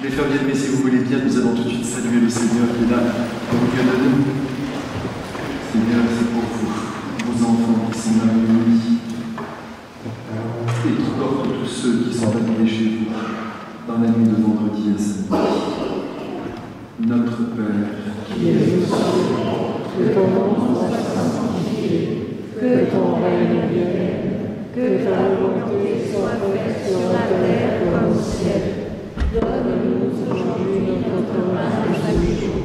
Les frères bien-aimés, si vous voulez bien, nous allons tout de suite saluer le Seigneur qui est là au milieu de nous. Seigneur, c'est pour vous, vos enfants qui sont là réunis et qui portent tous ceux qui sont arrivés chez vous dans la nuit de vendredi à samedi. Notre Père, qui es aux cieux, que ton nom soit sanctifié, que ton règne vienne, que ta volonté soit faite sur la terre comme au ciel. Donne-nous aujourd'hui notre pain de chaque jour.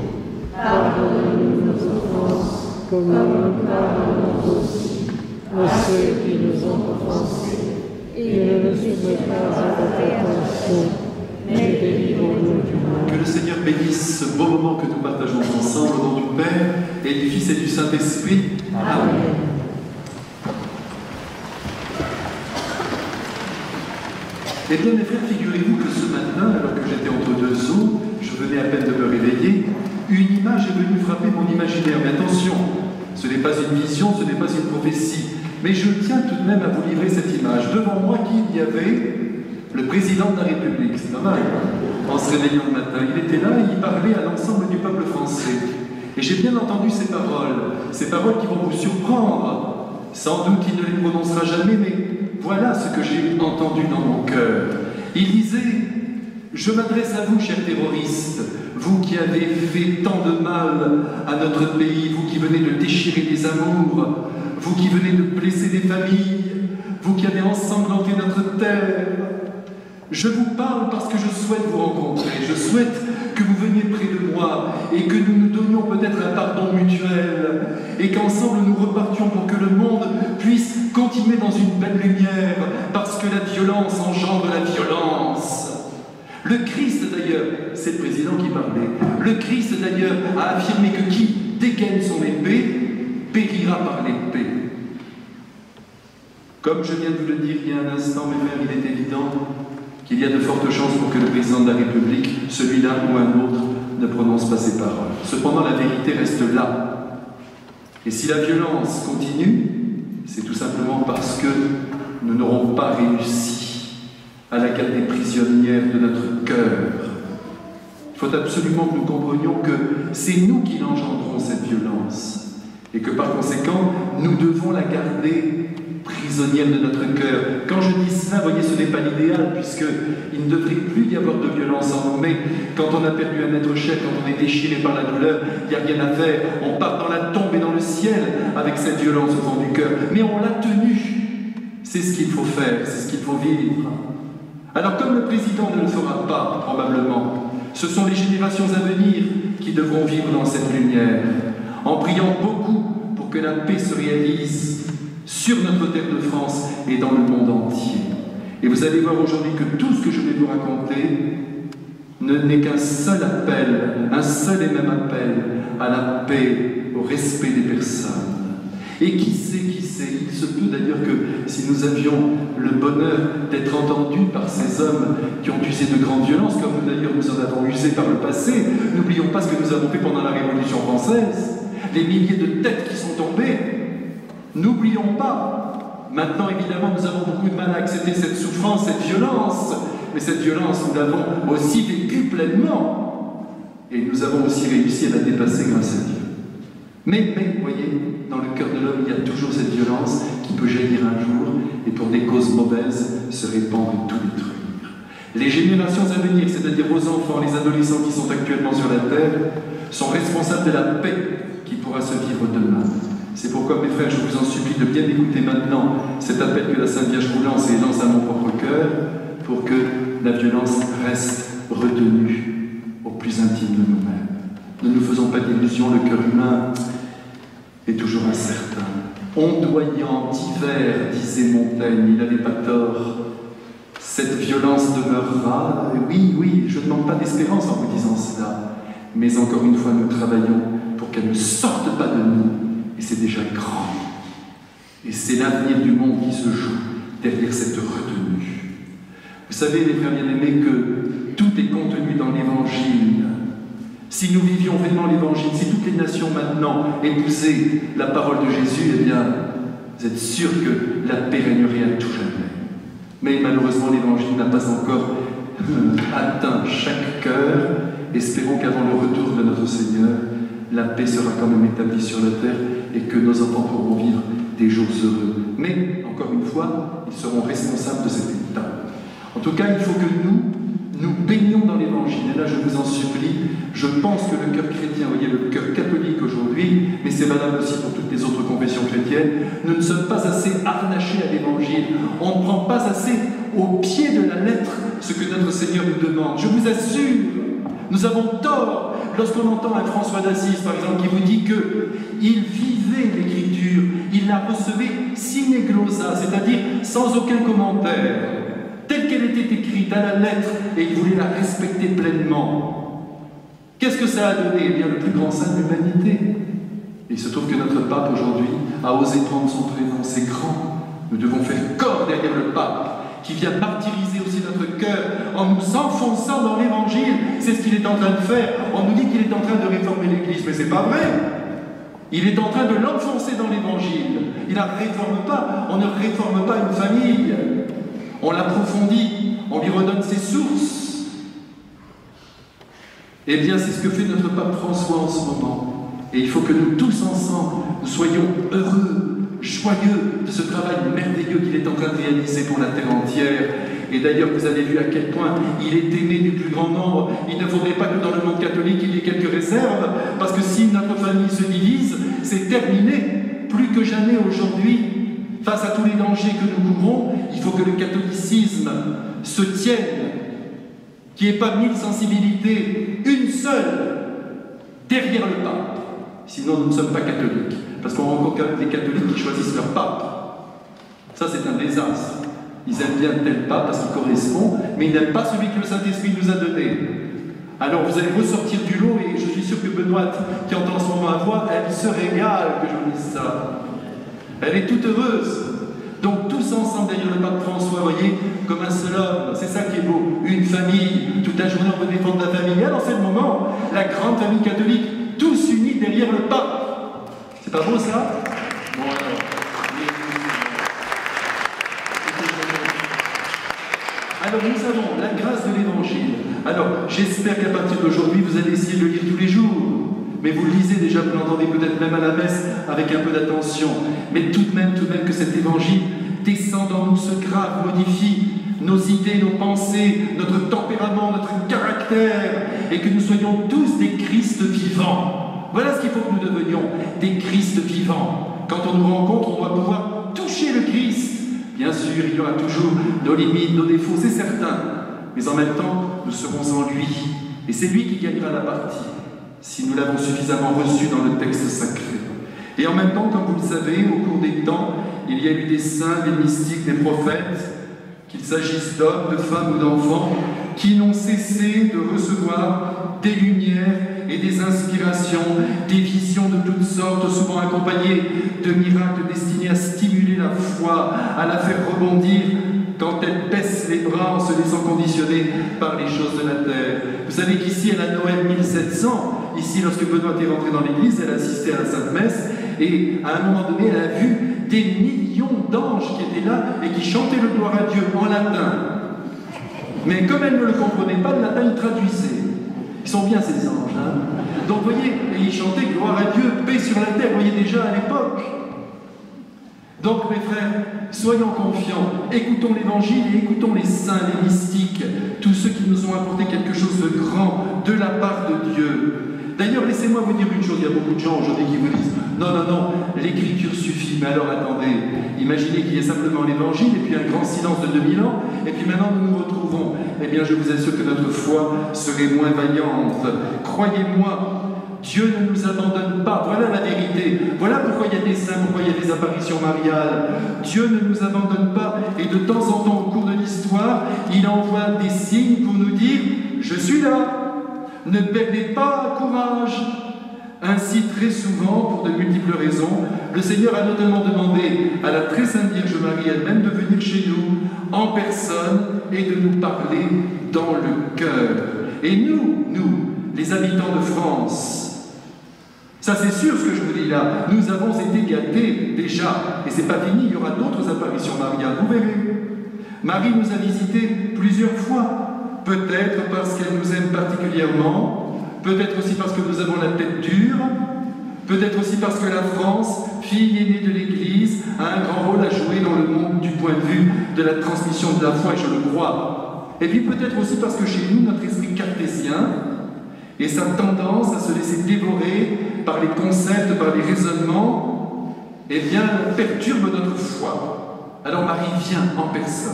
Pardonne-nous nos offenses, comme nous pardonnons aussi à ceux qui nous ont offensés. Et ne nous soumets pas à la tentation, mais délivre-nous du mal. que le Seigneur bénisse ce beau moment que nous partageons ensemble au nom du Père et du Fils et du Saint-Esprit. Amen. Eh bien, mes frères, figurez-vous que ce matin, alors que j'étais entre deux eaux, je venais à peine de me réveiller, une image est venue frapper mon imaginaire. Mais attention, ce n'est pas une vision, ce n'est pas une prophétie. Mais je tiens tout de même à vous livrer cette image. Devant moi, qui il y avait? Le président de la République, c'est pas mal. En se réveillant le matin, il était là et il parlait à l'ensemble du peuple français. Et j'ai bien entendu ces paroles qui vont vous surprendre. Sans doute il ne les prononcera jamais, mais voilà ce que j'ai entendu dans mon cœur. Il disait: je m'adresse à vous, chers terroristes, vous qui avez fait tant de mal à notre pays, vous qui venez de déchirer des amours, vous qui venez de blesser des familles, vous qui avez ensanglanté notre terre. Je vous parle parce que je souhaite vous rencontrer, je souhaite que vous veniez près de moi et que nous nous donnions peut-être un pardon mutuel et qu'ensemble nous repartions pour que le monde puisse continuer dans une belle lumière parce que la violence engendre la violence. Le Christ d'ailleurs, c'est le président qui parlait, le Christ d'ailleurs a affirmé que qui dégaine son épée périra par l'épée. Comme je viens de vous le dire il y a un instant, mes frères, il est évident qu'il y a de fortes chances pour que le président de la République, celui-là ou un autre, ne prononce pas ces paroles. Cependant, la vérité reste là. Et si la violence continue, c'est tout simplement parce que nous n'aurons pas réussi à la garder prisonnière de notre cœur. Il faut absolument que nous comprenions que c'est nous qui engendrons cette violence et que par conséquent, nous devons la garder prisonnière de notre cœur. Quand je dis cela, voyez, ce n'est pas l'idéal, puisqu'il ne devrait plus y avoir de violence en nous, mais quand on a perdu un être cher, quand on est déchiré par la douleur, il n'y a rien à faire. On part dans la tombe et dans le ciel avec cette violence au fond du cœur. Mais on l'a tenue. C'est ce qu'il faut faire, c'est ce qu'il faut vivre. Alors, comme le président ne le fera pas, probablement, ce sont les générations à venir qui devront vivre dans cette lumière, en priant beaucoup pour que la paix se réalise sur notre terre de France et dans le monde entier. Et vous allez voir aujourd'hui que tout ce que je vais vous raconter n'est qu'un seul appel, un seul et même appel à la paix, au respect des personnes. Et qui sait, il se peut d'ailleurs que si nous avions le bonheur d'être entendus par ces hommes qui ont usé de grandes violences, comme nous d'ailleurs nous en avons usé par le passé, n'oublions pas ce que nous avons fait pendant la Révolution française, les milliers de têtes qui sont tombées. N'oublions pas, maintenant évidemment nous avons beaucoup de mal à accepter cette souffrance, cette violence, mais cette violence nous l'avons aussi vécue pleinement et nous avons aussi réussi à la dépasser grâce à Dieu. Mais vous voyez, dans le cœur de l'homme il y a toujours cette violence qui peut jaillir un jour et pour des causes mauvaises se répandre et tout détruire. Les générations à venir, c'est-à-dire vos enfants, les adolescents qui sont actuellement sur la terre, sont responsables de la paix qui pourra se vivre demain. C'est pourquoi, mes frères, je vous en supplie de bien écouter maintenant cet appel que la Sainte Vierge vous lance et lance à mon propre cœur pour que la violence reste retenue au plus intime de nous-mêmes. Ne nous faisons pas d'illusions, le cœur humain est toujours incertain. Ondoyant d'hiver, disait Montaigne, il n'avait pas tort. Cette violence demeurera. Oui, je ne manque pas d'espérance en vous disant cela. Mais encore une fois, nous travaillons pour qu'elle ne sorte pas de nous. Et c'est déjà grand. Et c'est l'avenir du monde qui se joue derrière cette retenue. Vous savez, les frères bien-aimés, que tout est contenu dans l'Évangile. Si nous vivions vraiment l'Évangile, si toutes les nations maintenant épousaient la parole de Jésus, eh bien, vous êtes sûrs que la paix régnerait à tout jamais. Mais malheureusement, l'Évangile n'a pas encore atteint chaque cœur. Espérons qu'avant le retour de notre Seigneur, la paix sera quand même établie sur la terre et que nos enfants pourront vivre des jours heureux. Mais, encore une fois, ils seront responsables de cet état. En tout cas, il faut que nous baignons dans l'Évangile. Et là, je vous en supplie, je pense que le cœur chrétien, vous voyez, le cœur catholique aujourd'hui, mais c'est valable aussi pour toutes les autres confessions chrétiennes, nous ne sommes pas assez harnachés à l'Évangile. On ne prend pas assez au pied de la lettre ce que notre Seigneur nous demande. Je vous assure, nous avons tort lorsqu'on entend un François d'Assise, par exemple, qui vous dit qu'il vivait l'Écriture, il la recevait sine glosa, c'est-à-dire sans aucun commentaire, telle qu'elle était écrite à la lettre, et il voulait la respecter pleinement. Qu'est-ce que ça a donné? Eh bien, le plus grand saint de l'humanité. Et il se trouve que notre pape aujourd'hui a osé prendre son prénom, c'est grand. Nous devons faire corps derrière le pape, qui vient martyriser aussi notre cœur en nous enfonçant dans l'Évangile. C'est ce qu'il est en train de faire. On nous dit qu'il est en train de réformer l'Église, mais c'est pas vrai. Il est en train de l'enfoncer dans l'Évangile. Il ne réforme pas. On ne réforme pas une famille. On l'approfondit. On lui redonne ses sources. Eh bien, c'est ce que fait notre pape François en ce moment. Et il faut que nous tous ensemble, nous soyons heureux, joyeux de ce travail merveilleux qu'il est en train de réaliser pour la terre entière. Et d'ailleurs, vous avez vu à quel point il est aimé du plus grand nombre. Il ne faudrait pas que dans le monde catholique, il y ait quelques réserves, parce que si notre famille se divise, c'est terminé. Plus que jamais aujourd'hui, face à tous les dangers que nous courons, il faut que le catholicisme se tienne, qu'il n'y ait pas 1000 sensibilités, une seule, derrière le pape. Sinon, nous ne sommes pas catholiques. Parce qu'on rencontre des catholiques qui choisissent leur pape. Ça, c'est un désastre. Ils aiment bien tel pape parce qu'il correspond, mais ils n'aiment pas celui que le Saint-Esprit nous a donné. Alors, vous allez ressortir du lot, et je suis sûr que Benoît, qui entend en ce moment ma voix, elle se régale que je dise ça. Elle est toute heureuse. Donc, tous ensemble, derrière le pape François, vous voyez, comme un seul homme, c'est ça qui est beau. Une famille, toute la journée, on veut défendre la famille. Alors, c'est le moment, la grande famille catholique, tous unis derrière le pape. C'est pas beau ça? Bon alors. Alors nous avons la grâce de l'Évangile. Alors j'espère qu'à partir d'aujourd'hui vous allez essayer de le lire tous les jours. Mais vous le lisez déjà, vous l'entendez peut-être même à la messe avec un peu d'attention. Mais tout de même que cet Évangile descend dans nous, se grave, modifie nos idées, nos pensées, notre tempérament, notre caractère, et que nous soyons tous des Christ vivants. Voilà ce qu'il faut que nous devenions, des Christ vivants. Quand on nous rencontre, on doit pouvoir toucher le Christ. Bien sûr, il y aura toujours nos limites, nos défauts, c'est certain. Mais en même temps, nous serons en lui. Et c'est lui qui gagnera la partie, si nous l'avons suffisamment reçu dans le texte sacré. Et en même temps, comme vous le savez, au cours des temps, il y a eu des saints, des mystiques, des prophètes, qu'il s'agisse d'hommes, de femmes ou d'enfants, qui n'ont cessé de recevoir des lumières et des inspirations, des visions de toutes sortes, souvent accompagnées de miracles destinés à stimuler la foi, à la faire rebondir quand elle baisse les bras en se laissant conditionner par les choses de la terre. Vous savez qu'ici, à la Noël 1700, ici, lorsque Benoît est rentré dans l'église, elle assistait à la Sainte Messe, et à un moment donné, elle a vu des millions d'anges qui étaient là et qui chantaient le gloire à Dieu en latin. Mais comme elle ne le comprenait pas, le latin, il traduisait. Ils sont bien ces anges, hein? Donc vous voyez, et ils chantaient gloire à Dieu, paix sur la terre, vous voyez déjà à l'époque. Donc mes frères, soyons confiants, écoutons l'Évangile et écoutons les saints, les mystiques, tous ceux qui nous ont apporté quelque chose de grand de la part de Dieu. D'ailleurs, laissez-moi vous dire une chose, il y a beaucoup de gens aujourd'hui qui vous disent « Non, non, non, l'Écriture suffit ». Mais alors attendez, imaginez qu'il y ait simplement l'Évangile et puis un grand silence de 2000 ans, et puis maintenant nous nous retrouvons. Eh bien, je vous assure que notre foi serait moins vaillante. Croyez-moi, Dieu ne nous abandonne pas, voilà la vérité. Voilà pourquoi il y a des saints, pourquoi il y a des apparitions mariales. Dieu ne nous abandonne pas, et de temps en temps, au cours de l'histoire, il envoie des signes pour nous dire « Je suis là ». Ne perdez pas courage. Ainsi, très souvent, pour de multiples raisons, le Seigneur a notamment demandé à la très sainte Vierge Marie elle-même de venir chez nous, en personne, et de nous parler dans le cœur. Et nous, les habitants de France, ça c'est sûr ce que je vous dis là, nous avons été gâtés déjà, et c'est pas fini, il y aura d'autres apparitions mariales, vous verrez. Marie nous a visités plusieurs fois. peut-être parce qu'elle nous aime particulièrement, peut-être aussi parce que nous avons la tête dure, peut-être aussi parce que la France, fille aînée de l'Église, a un grand rôle à jouer dans le monde du point de vue de la transmission de la foi, et je le crois. Et puis peut-être aussi parce que chez nous, notre esprit cartésien et sa tendance à se laisser dévorer par les concepts, par les raisonnements, eh bien, perturbe notre foi. Alors Marie vient en personne.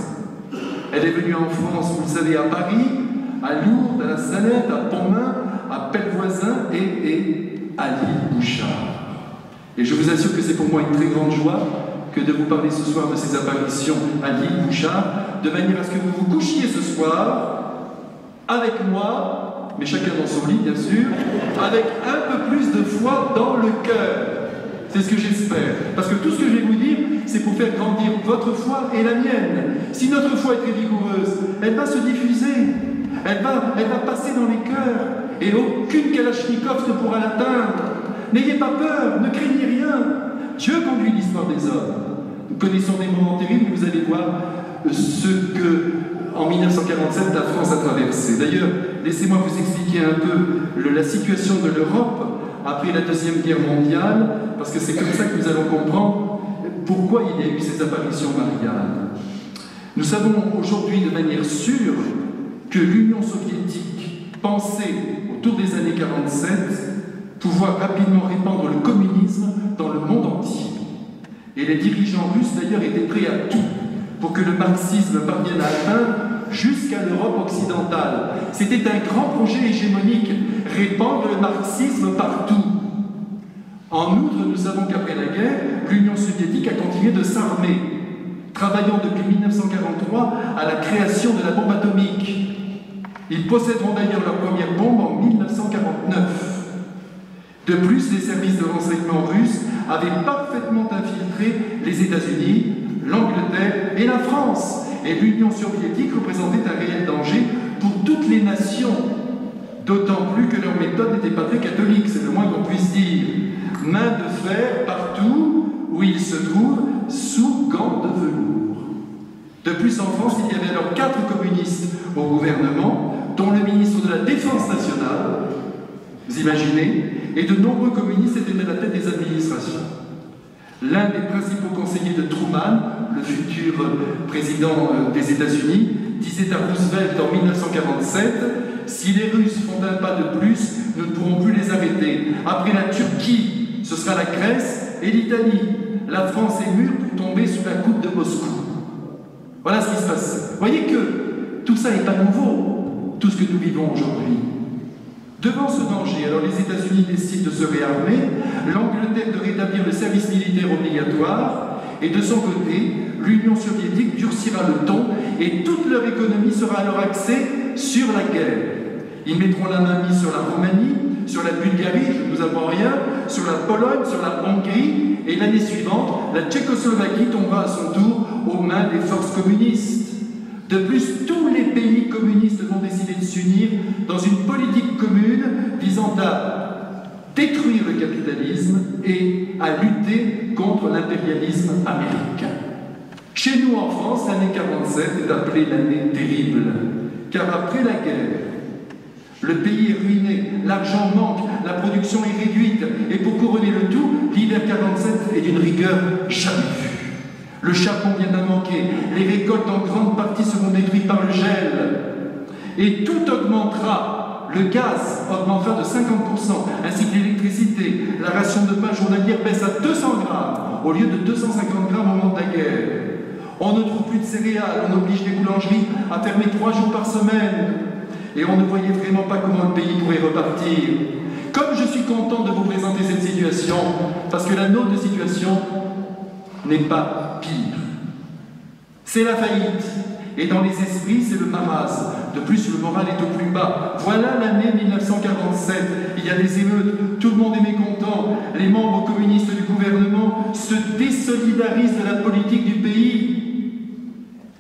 Elle est venue en France, vous le savez, à Paris, à Lourdes, à la Salette, à Pontmain, à Pellevoisin et à l'île Bouchard. Et je vous assure que c'est pour moi une très grande joie que de vous parler ce soir de ces apparitions à l'île Bouchard, de manière à ce que vous vous couchiez ce soir avec moi, mais chacun dans son lit bien sûr, avec un peu plus de foi dans le cœur. C'est ce que j'espère. Parce que tout ce que je vais vous dire, c'est pour faire grandir votre foi et la mienne. Si notre foi est très vigoureuse, elle va se diffuser, elle va passer dans les cœurs, et aucune Kalachnikov ne pourra l'atteindre. N'ayez pas peur, ne craignez rien. Dieu conduit l'histoire des hommes. Nous connaissons des moments terribles, mais vous allez voir ce que, en 1947, la France a traversé. D'ailleurs, laissez-moi vous expliquer un peu la situation de l'Europe après la Deuxième Guerre mondiale, parce que c'est comme ça que nous allons comprendre pourquoi il y a eu ces apparitions mariales. Nous savons aujourd'hui de manière sûre que l'Union soviétique pensait, autour des années 47, pouvoir rapidement répandre le communisme dans le monde entier. Et les dirigeants russes, d'ailleurs, étaient prêts à tout pour que le marxisme parvienne à atteindre jusqu'à l'Europe occidentale. C'était un grand projet hégémonique, répandre le marxisme partout. En outre, nous savons qu'après la guerre, l'Union soviétique a continué de s'armer, travaillant depuis 1943 à la création de la bombe atomique. Ils posséderont d'ailleurs leur première bombe en 1949. De plus, les services de renseignement russes avaient parfaitement infiltré les États-Unis, l'Angleterre et la France. Et l'Union soviétique représentait un réel danger pour toutes les nations. D'autant plus que leur méthode n'était pas très catholique, c'est le moins qu'on puisse dire. Main de fer partout où ils se trouvent, sous gants de velours. De plus, en France, il y avait alors 4 communistes au gouvernement, dont le ministre de la Défense nationale, vous imaginez, et de nombreux communistes étaient à la tête des administrations. L'un des principaux conseillers de Truman, le futur président des États-Unis, disait à Roosevelt en 1947 « Si les Russes font un pas de plus, nous ne pourrons plus les arrêter. Après la Turquie, ce sera la Grèce et l'Italie. La France est mûre pour tomber sous la coupe de Moscou. » Voilà ce qui se passe. Vous voyez que tout ça n'est pas nouveau, tout ce que nous vivons aujourd'hui. Devant ce danger, alors les États-Unis décident de se réarmer, l'Angleterre de rétablir le service militaire obligatoire, et de son côté, l'Union soviétique durcira le ton, et toute leur économie sera alors axée sur la guerre. Ils mettront la main mise sur la Roumanie, sur la Bulgarie, je ne vous apprends rien, sur la Pologne, sur la Hongrie, et l'année suivante, la Tchécoslovaquie tombera à son tour aux mains des forces communistes. De plus, tous les pays communistes vont décider de s'unir dans une politique commune visant à détruire le capitalisme et à lutter contre l'impérialisme américain. Chez nous en France, l'année 47 est appelée l'année terrible, car après la guerre, le pays est ruiné, l'argent manque, la production est réduite, et pour couronner le tout, l'hiver 47 est d'une rigueur jamais vue. Le charbon vient d'en manquer, les récoltes en grande partie seront détruites par le gel. Et tout augmentera. Le gaz augmentera de 50%, ainsi que l'électricité. La ration de pain journalière baisse à 200 grammes, au lieu de 250 grammes au moment de la guerre. On ne trouve plus de céréales, on oblige les boulangeries à fermer 3 jours par semaine. Et on ne voyait vraiment pas comment le pays pourrait repartir. Comme je suis content de vous présenter cette situation, parce que la nôtre situation n'est pas pire. C'est la faillite, et dans les esprits, c'est le marasme. De plus, le moral est au plus bas. Voilà l'année 1947. Il y a des émeutes, tout le monde est mécontent. Les membres communistes du gouvernement se désolidarisent de la politique du pays.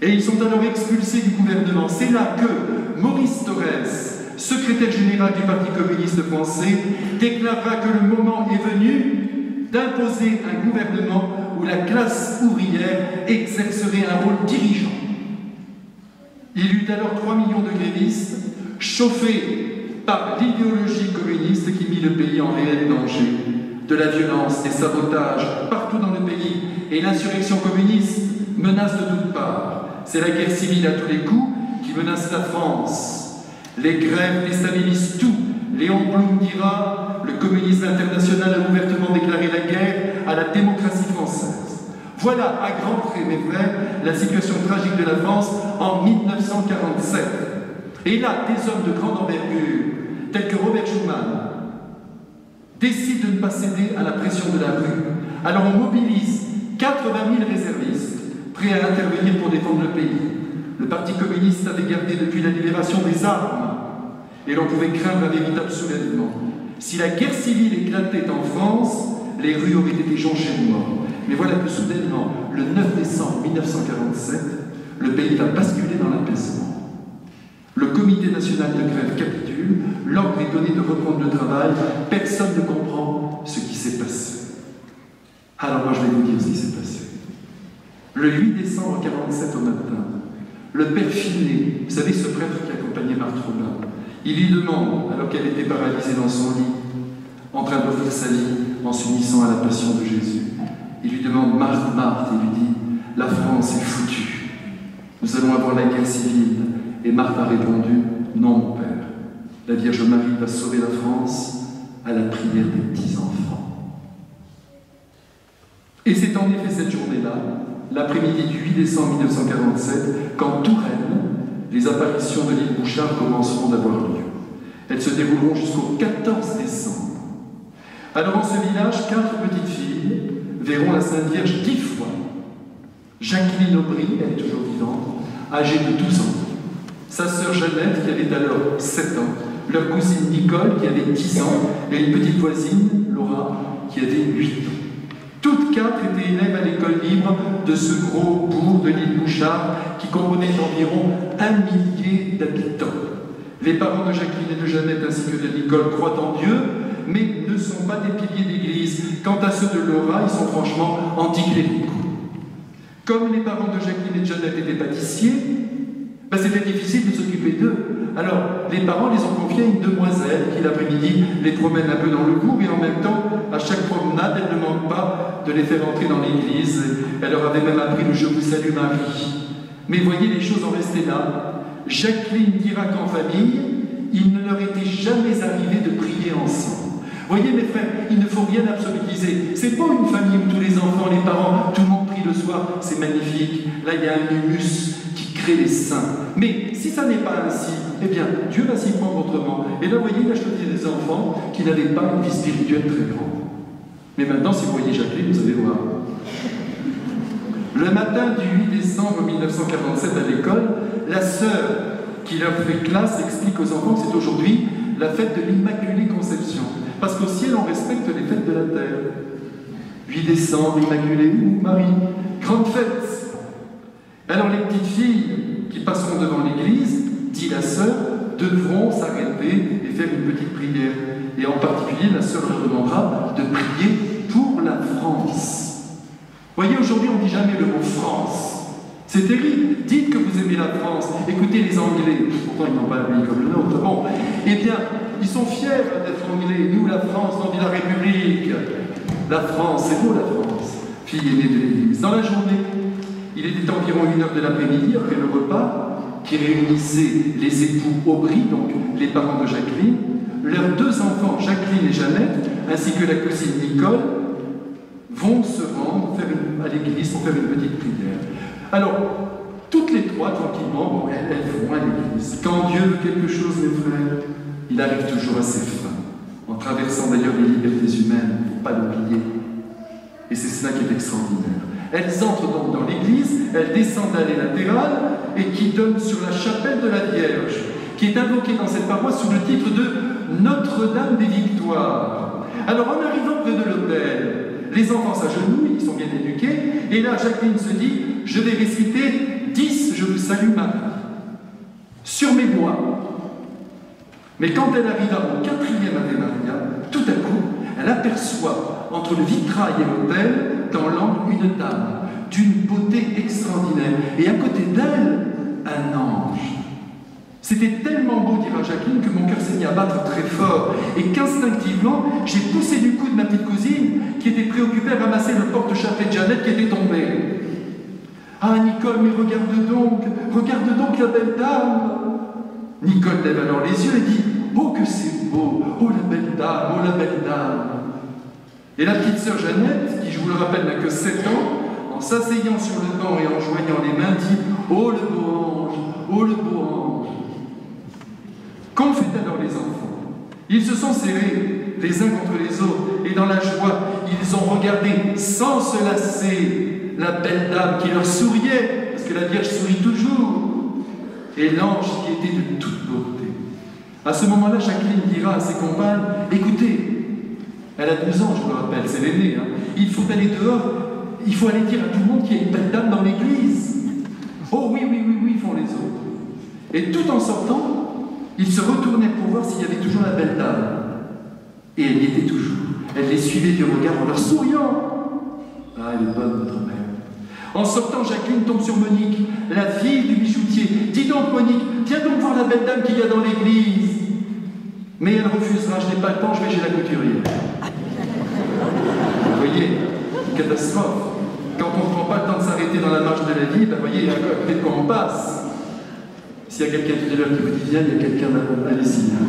Et ils sont alors expulsés du gouvernement. C'est là que Maurice Thorez, secrétaire général du Parti communiste français, déclarera que le moment est venu d'imposer un gouvernement où la classe ouvrière exercerait un rôle dirigeant. Il y eut alors 3 millions de grévistes, chauffés par l'idéologie communiste qui mit le pays en réel danger. De la violence, des sabotages partout dans le pays, et l'insurrection communiste menace de toutes parts. C'est la guerre civile à tous les coups qui menace la France. Les grèves déstabilisent tout. Léon Blum dira « Le communisme international a ouvertement déclaré la guerre à la démocratie française ». Voilà, à grands traits, mes frères, la situation tragique de la France en 1947. Et là, des hommes de grande envergure, tels que Robert Schuman, décident de ne pas céder à la pression de la rue. Alors on mobilise 80 000 réservistes, prêts à intervenir pour défendre le pays. Le Parti communiste avait gardé depuis la libération des armes, et l'on pouvait craindre un véritable soulèvement. Si la guerre civile éclatait en France, les rues auraient été jonchées de morts. Mais voilà que soudainement, le 9 décembre 1947, le pays va basculer dans l'apaisement. Le comité national de grève capitule, l'ordre est donné de reprendre le travail, personne ne comprend ce qui s'est passé. Alors moi je vais vous dire ce qui s'est passé. Le 8 décembre 1947 au matin, le père Finet, vous savez ce prêtre qui accompagnait Marthe Robin, il lui demande, alors qu'elle était paralysée dans son lit, en train d'offrir sa vie en s'unissant à la passion de Jésus, il lui demande « Marthe, Marthe », il lui dit « La France est foutue, nous allons avoir la guerre civile ». Et Marthe a répondu « Non, mon père, la Vierge Marie va sauver la France à la prière des petits-enfants. » Et c'est en effet cette journée-là, l'après-midi du 8 décembre 1947, qu'en Touraine, les apparitions de l'île Bouchard commenceront d'avoir lieu. Elles se dérouleront jusqu'au 14 décembre. Alors dans ce village, 4 petites filles verront la Sainte Vierge 10 fois. Jacqueline Aubry, elle est toujours vivante, âgée de 12 ans. Sa sœur Jeannette, qui avait alors 7 ans, leur cousine Nicole, qui avait 10 ans, et une petite voisine, Laura, qui avait 8 ans. Toutes 4 étaient élèves à l'école libre de ce gros bourg de l'île Bouchard, qui comprenait environ 1 millier d'habitants. Les parents de Jacqueline et de Jeannette, ainsi que de Nicole, croient en Dieu, mais ne sont pas des piliers d'église. Quant à ceux de Laura, ils sont franchement anticléricaux. Comme les parents de Jacqueline et de Jeannette étaient pâtissiers, c'était difficile de s'occuper d'eux. Alors, les parents les ont confiés à une demoiselle qui, l'après-midi, les promène un peu dans le cours et en même temps, à chaque promenade, elle ne manque pas de les faire entrer dans l'église. Elle leur avait même appris le « Je vous salue Marie ». Mais voyez, les choses ont resté là. Jacqueline dira qu'en famille, il ne leur était jamais arrivé de prier ensemble. Voyez, mes frères, il ne faut rien absolutiser. C'est pas une famille où tous les enfants, les parents, tout le monde prie le soir, c'est magnifique. Là, il y a un humus qui crée les saints. Mais si ça n'est pas ainsi, eh bien, Dieu va s'y prendre autrement. Et là, vous voyez, il a choisi des enfants qui n'avaient pas une vie spirituelle très grande. Mais maintenant, si vous voyez Jacqueline, vous allez voir. Le matin du 8 décembre 1947 à l'école, la sœur qui leur fait classe explique aux enfants que c'est aujourd'hui la fête de l'Immaculée Conception. Parce qu'au ciel, on respecte les fêtes de la terre. 8 décembre, Immaculée, Marie, grande fête. Alors les petites filles qui passeront devant l'église, dit la sœur, devront s'arrêter et faire une petite prière. Et en particulier, la sœur leur demandera de prier pour la France. Voyez, aujourd'hui, on ne dit jamais le mot France. C'est terrible. Dites que vous aimez la France. Écoutez les Anglais. Pourtant, ils n'ont pas un pays comme le nôtre. Bon, eh bien, ils sont fiers d'être Anglais. Nous, la France, on dit la République. La France, c'est beau la France. Fille aînée de l'Église. Dans la journée, il était environ 1h de l'après-midi, après le repas, qui réunissait les époux Aubry, donc les parents de Jacqueline, leurs 2 enfants, Jacqueline et Jeannette, ainsi que la cousine Nicole, vont se rendre à l'église pour faire une petite prière. Alors, toutes les 3, tranquillement, elles vont à l'église. Quand Dieu veut quelque chose, mes frères, il arrive toujours à ses fins, en traversant d'ailleurs les libertés humaines, il ne faut pas l'oublier. Et c'est cela qui est extraordinaire. Elles entrent donc dans l'église, elles descendent l'allée latérale et qui donne sur la chapelle de la Vierge, qui est invoquée dans cette paroisse sous le titre de Notre-Dame des Victoires. Alors, en arrivant près de l'autel, les enfants s'agenouillent, ils sont bien éduqués, et là, Jacqueline se dit, je vais réciter 10 « Je vous salue Marie » sur mes doigts. Mais quand elle arrive au 4e Ave Maria, tout à coup, elle aperçoit entre le vitrail et l'autel, dans l'angle, une dame d'une beauté extraordinaire. Et à côté d'elle, un ange. C'était tellement beau, dira Jacqueline, que mon cœur s'est mis à battre très fort et qu'instinctivement, j'ai poussé du coude ma petite cousine qui était préoccupée à ramasser le porte-chapelet de Jeannette qui était tombé. Ah, Nicole, mais regarde donc la belle dame. Nicole lève alors les yeux et dit « Oh, que c'est beau! Oh, la belle dame! Oh, la belle dame !» Et la petite sœur Jeannette, qui, je vous le rappelle, n'a que 7 ans, en s'asseyant sur le banc et en joignant les mains, dit « Oh, le beau ange! Oh, le beau ange !» Qu'ont fait alors les enfants? Ils se sont serrés les uns contre les autres et dans la joie, ils ont regardé sans se lasser la belle dame qui leur souriait, parce que la Vierge sourit toujours, et l'ange qui était de toute beauté. À ce moment-là, Jacqueline dira à ses compagnes, écoutez, elle a 12 ans, je vous le rappelle, c'est l'aînée, hein, il faut aller dehors, il faut aller dire à tout le monde qu'il y a une belle dame dans l'église. Oh oui, font les autres. Et tout en sortant, ils se retournèrent pour voir s'il y avait toujours la belle dame. Et elle y était toujours. Elle les suivait du regard en leur souriant. Ah, elle est bonne, notre mère. En sortant, Jacqueline tombe sur Monique, la fille du bijoutier. Dis donc, Monique, viens donc voir la belle dame qu'il y a dans l'église. Mais elle refusera, je n'ai pas le temps, je vais chez la couturière. Vous voyez, une catastrophe. Quand on ne prend pas le temps de s'arrêter dans la marche de la vie, ben vous voyez, à côté de quoi on passe. S'il y a quelqu'un tout à l'heure qui vous dit viens, il y a quelqu'un là-bas, allez-y, hein.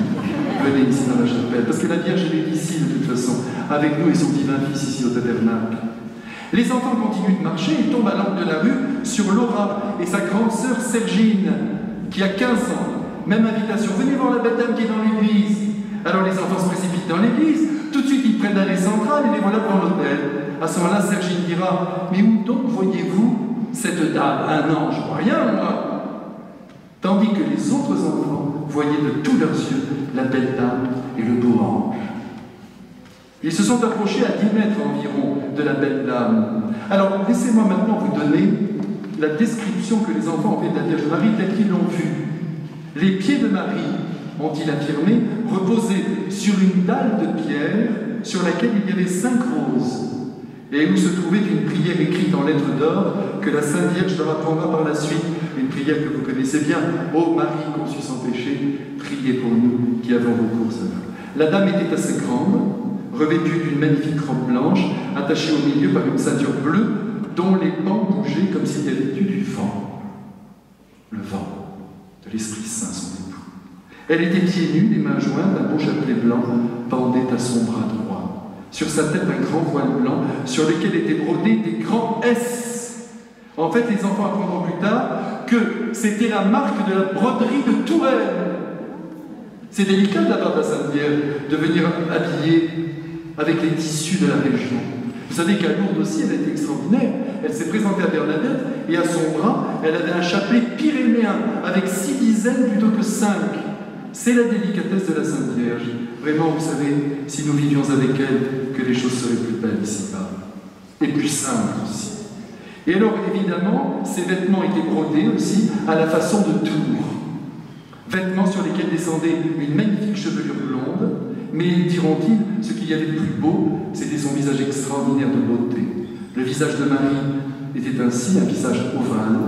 Venez ici dans la chapelle. Parce que la Vierge, elle est ici de toute façon, avec nous et son divin Fils ici au tabernacle. Les enfants continuent de marcher et tombent à l'angle de la rue sur Laura et sa grande sœur Sergine, qui a 15 ans. Même invitation, venez voir la belle dame qui est dans l'église. Alors les enfants se précipitent dans l'église, tout de suite ils prennent l'allée centrale et les voilà dans l'hôtel. À ce moment-là, Sergine dira, mais où donc voyez-vous cette dame? Un ange? Rien, moi. Tandis que les autres enfants voyaient de tous leurs yeux la belle dame et le beau ange. Ils se sont approchés à 10 mètres environ de la belle dame. Alors, laissez-moi maintenant vous donner la description que les enfants ont fait de la Vierge Marie telle qu'ils l'ont vue. Les pieds de Marie, ont-ils affirmé, reposaient sur une dalle de pierre sur laquelle il y avait 5 roses, et où se trouvait une prière écrite en lettres d'or que la Sainte Vierge leur apprendra par la suite, une prière que vous connaissez bien. « Ô Marie conçue sans péché, priez pour nous qui avons recours à vous. » La dame était assez grande, revêtue d'une magnifique robe blanche, attachée au milieu par une ceinture bleue, dont les pans bougeaient comme s'il y avait eu du vent. Le vent de l'Esprit Saint, son époux. Elle était pieds nus, les mains jointes, un beau chapelet blanc pendait à son bras droit. Sur sa tête, un grand voile blanc, sur lequel étaient brodés des grands S. En fait, les enfants apprendront plus tard que c'était la marque de la broderie de Touraine. C'est délicat de la part de la Sainte Vierge de venir habiller avec les tissus de la région. Vous savez qu'à Lourdes aussi, elle était extraordinaire. Elle s'est présentée à Bernadette et à son bras, elle avait un chapelet pyrénéen avec 6 dizaines plutôt que 5. C'est la délicatesse de la Sainte Vierge. Vraiment, vous savez, si nous vivions avec elle, que les choses seraient plus belles ici-bas. Et plus simples aussi. Et alors, évidemment, ces vêtements étaient brodés aussi à la façon de Tours. Vêtements sur lesquels descendait une magnifique chevelure blonde, mais diront-ils, ce qu'il y avait de plus beau, c'était son visage extraordinaire de beauté. Le visage de Marie était ainsi un visage ovale,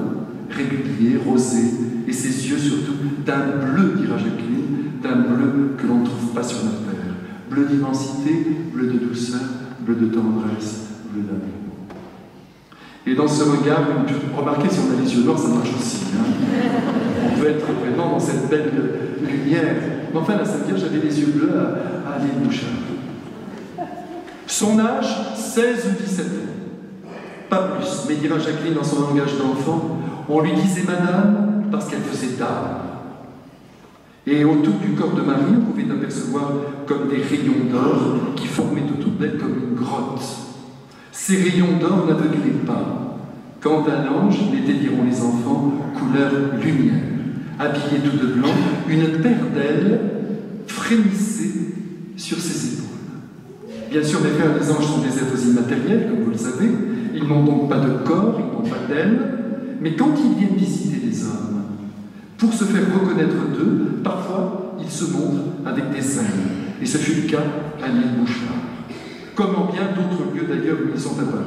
régulier, rosé, et ses yeux surtout d'un bleu, dira Jacqueline, d'un bleu que l'on ne trouve pas sur la terre. Bleu d'immensité, bleu de douceur, bleu de tendresse, bleu d'amour. Et dans ce regard, remarquez, si on a les yeux noirs, ça marche aussi. Hein. On peut être vraiment dans cette belle lumière. Mais enfin, la Sainte Vierge avait les yeux bleus à Aline Bouchard. Son âge, 16 ou 17 ans. Pas plus, mais dira Jacqueline dans son langage d'enfant, on lui disait madame parce qu'elle faisait dame. Et autour du corps de Marie, on pouvait apercevoir comme des rayons d'or qui formaient autour d'elle comme une grotte. Ces rayons d'or n'aveuglaient pas. Quant à l'ange, il était, diront les enfants, couleur lumière. Habillé tout de blanc, une paire d'ailes frémissait sur ses épaules. Bien sûr, mes frères, les anges sont des êtres immatériels, comme vous le savez. Ils n'ont donc pas de corps, ils n'ont pas d'ailes. Mais quand ils viennent visiter les hommes, pour se faire reconnaître d'eux, parfois, ils se montrent avec des ailes. Et ce fut le cas à l'île Bouchard. Comme en bien d'autres lieux d'ailleurs où ils sont apparus.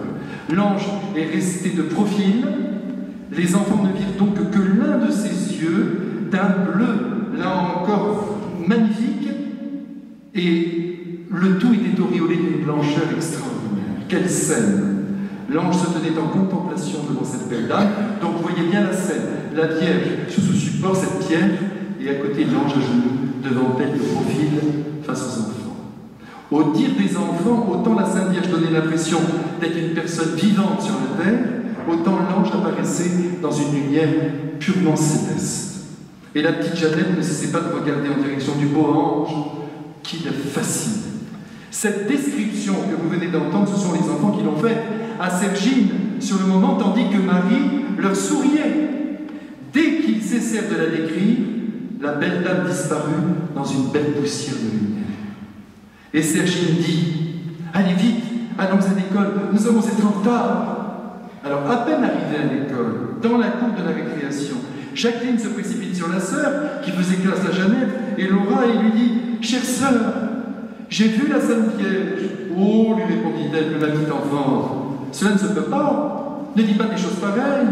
L'ange est resté de profil, Les enfants ne virent donc que l'un de ses yeux, d'un bleu, là encore magnifique, et le tout était auréolé d'une blancheur extraordinaire. Quelle scène! L'ange se tenait en contemplation devant cette belle dame, donc vous voyez bien la scène. La Vierge sous ce support, cette pierre, et à côté l'ange à genoux, devant elle, le profil face aux enfants. Au dire des enfants, autant la Sainte Vierge donnait l'impression d'être une personne vivante sur la terre, autant l'ange apparaissait dans une lumière purement céleste. Et la petite Jeannette ne cessait pas de regarder en direction du beau ange qui la fascine. Cette description que vous venez d'entendre, ce sont les enfants qui l'ont faite à Sergine sur le moment, tandis que Marie leur souriait. Dès qu'ils cessèrent de la décrire, la belle dame disparut dans une belle poussière de lumière. Et Sergine dit « Allez vite, allons à l'école, nous avons été en retard. » Alors, à peine arrivée à l'école, dans la cour de la récréation, Jacqueline se précipite sur la sœur qui faisait classe à Jeannette et Laura et lui dit « Chère sœur, j'ai vu la Sainte Vierge. » « Oh, lui répondit-elle, ma petite enfant, cela ne se peut pas. Ne dis pas des choses pareilles. »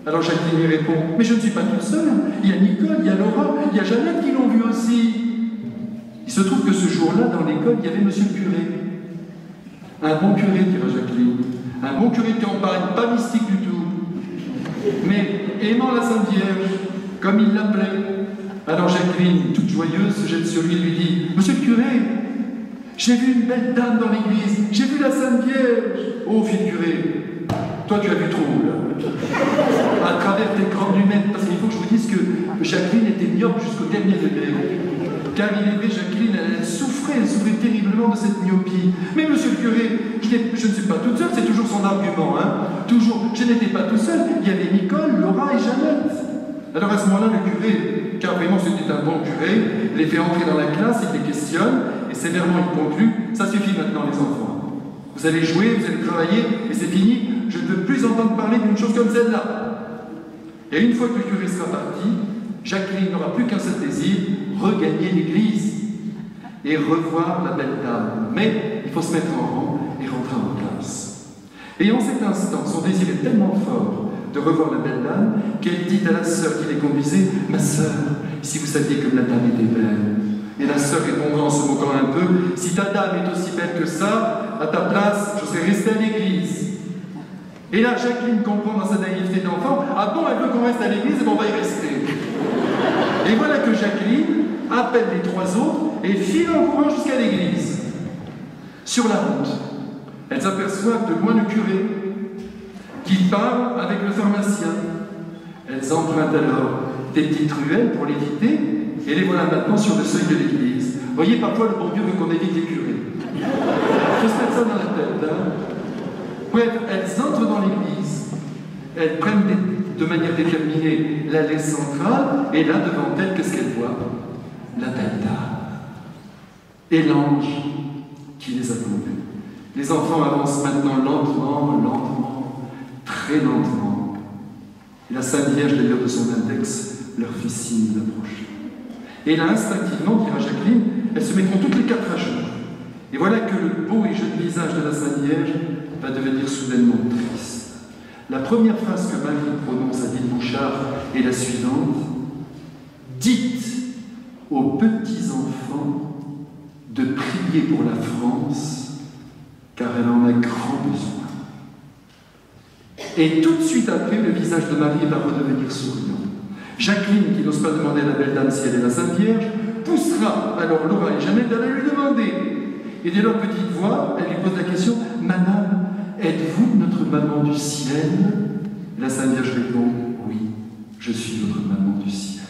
Alors Jacqueline lui répond « Mais je ne suis pas toute seule. Il y a Nicole, il y a Laura, il y a Jeannette qui l'ont vu aussi. » Il se trouve que ce jour-là, dans l'école, il y avait monsieur le curé. Un bon curé, dira Jacqueline. Un bon curé de campagne, pas mystique du tout. Mais aimant la Sainte Vierge, comme il l'appelait. Alors Jacqueline, toute joyeuse, se jette sur lui et lui dit « Monsieur le curé, j'ai vu une belle dame dans l'église, j'ai vu la Sainte Vierge. » Oh, fit le curé, toi tu as vu trouble. À travers tes grandes lunettes, parce qu'il faut que je vous dise que Jacqueline était myope jusqu'au dernier degré. Car il est vrai, Jacqueline, elle souffrait terriblement de cette myopie. Mais monsieur le curé, je ne suis pas toute seule, c'est toujours son argument, hein. Toujours, je n'étais pas tout seul, il y avait Nicole, Laura et Jeannette. Alors à ce moment-là, le curé, car vraiment c'était un bon curé, les fait entrer dans la classe, il les questionne, et sévèrement il conclut, ça suffit maintenant les enfants. Vous allez jouer, vous allez travailler, et c'est fini, je ne veux plus entendre parler d'une chose comme celle-là. Et une fois que le curé sera parti, Jacqueline n'aura plus qu'un seul désir, regagner l'église et revoir la belle dame. Mais il faut se mettre en rang et rentrer en classe. Et en cet instant, son désir est tellement fort de revoir la belle dame qu'elle dit à la sœur qui les conduisait « Ma sœur, si vous saviez comme la dame était belle. » Et la sœur répondra en se moquant un peu « Si ta dame est aussi belle que ça, à ta place, je serais restée à l'église. » Et là, Jacqueline comprend dans sa naïveté d'enfant « Ah bon, elle veut qu'on reste à l'église, et bon, on va y rester. » Et voilà que Jacqueline appelle les trois autres et file en courant jusqu'à l'église. Sur la route, elles aperçoivent de loin le curé qui parle avec le pharmacien. Elles empruntent alors des petites ruelles pour l'éviter et les voilà maintenant sur le seuil de l'église. Vous voyez, parfois le bon Dieu veut qu'on évite les curés. Il faut se mettre ça dans la tête. Hein. Bref, elles entrent dans l'église. Elles prennent de manière déterminée l'allée centrale, et là, devant elles, qu'est-ce qu'elles voient? La belle dame. Et l'ange qui les attendait. Les enfants avancent maintenant lentement, très lentement. Et la Sainte Vierge, d'ailleurs, de son index, leur fait signe d'approcher. Et là, instinctivement, dira Jacqueline, elles se mettront toutes les quatre à genoux. Et voilà que le beau et jeune visage de la Sainte Vierge va devenir soudainement triste. La première phrase que Marie prononce à Villebouchard est la suivante. « Dites aux petits-enfants de prier pour la France, car elle en a grand besoin. » Et tout de suite après, le visage de Marie va redevenir souriant. Jacqueline, qui n'ose pas demander à la belle dame si elle est la Sainte Vierge, poussera alors Laura et Jeannette d'aller lui demander. Et dès leur petite voix, elle lui pose la question « Madame, êtes-vous notre maman du ciel ?» La Sainte Vierge répond « Oui, je suis votre maman du ciel. »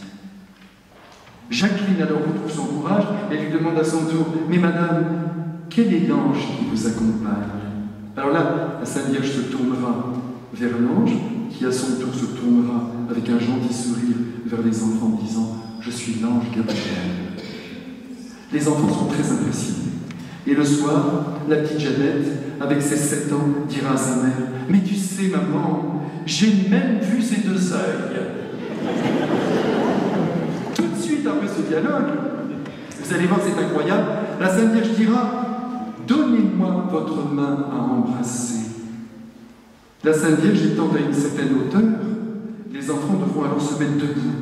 Jacqueline alors retrouve son courage et lui demande à son tour « Mais madame, quel est l'ange qui vous accompagne ?» Alors là, la Sainte Vierge se tournera vers l'ange, qui à son tour se tournera avec un gentil sourire vers les enfants en disant « Je suis l'ange Gabriel. » Les enfants sont très impressionnés. Et le soir, la petite Jeannette, avec ses 7 ans, dira à sa mère « Mais tu sais, maman, j'ai même vu ces deux œils. » Tout de suite après ce dialogue, vous allez voir, c'est incroyable, la Sainte Vierge dira « Donnez-moi votre main à embrasser. » La Sainte Vierge étant à une certaine hauteur, Les enfants devront alors se mettre debout.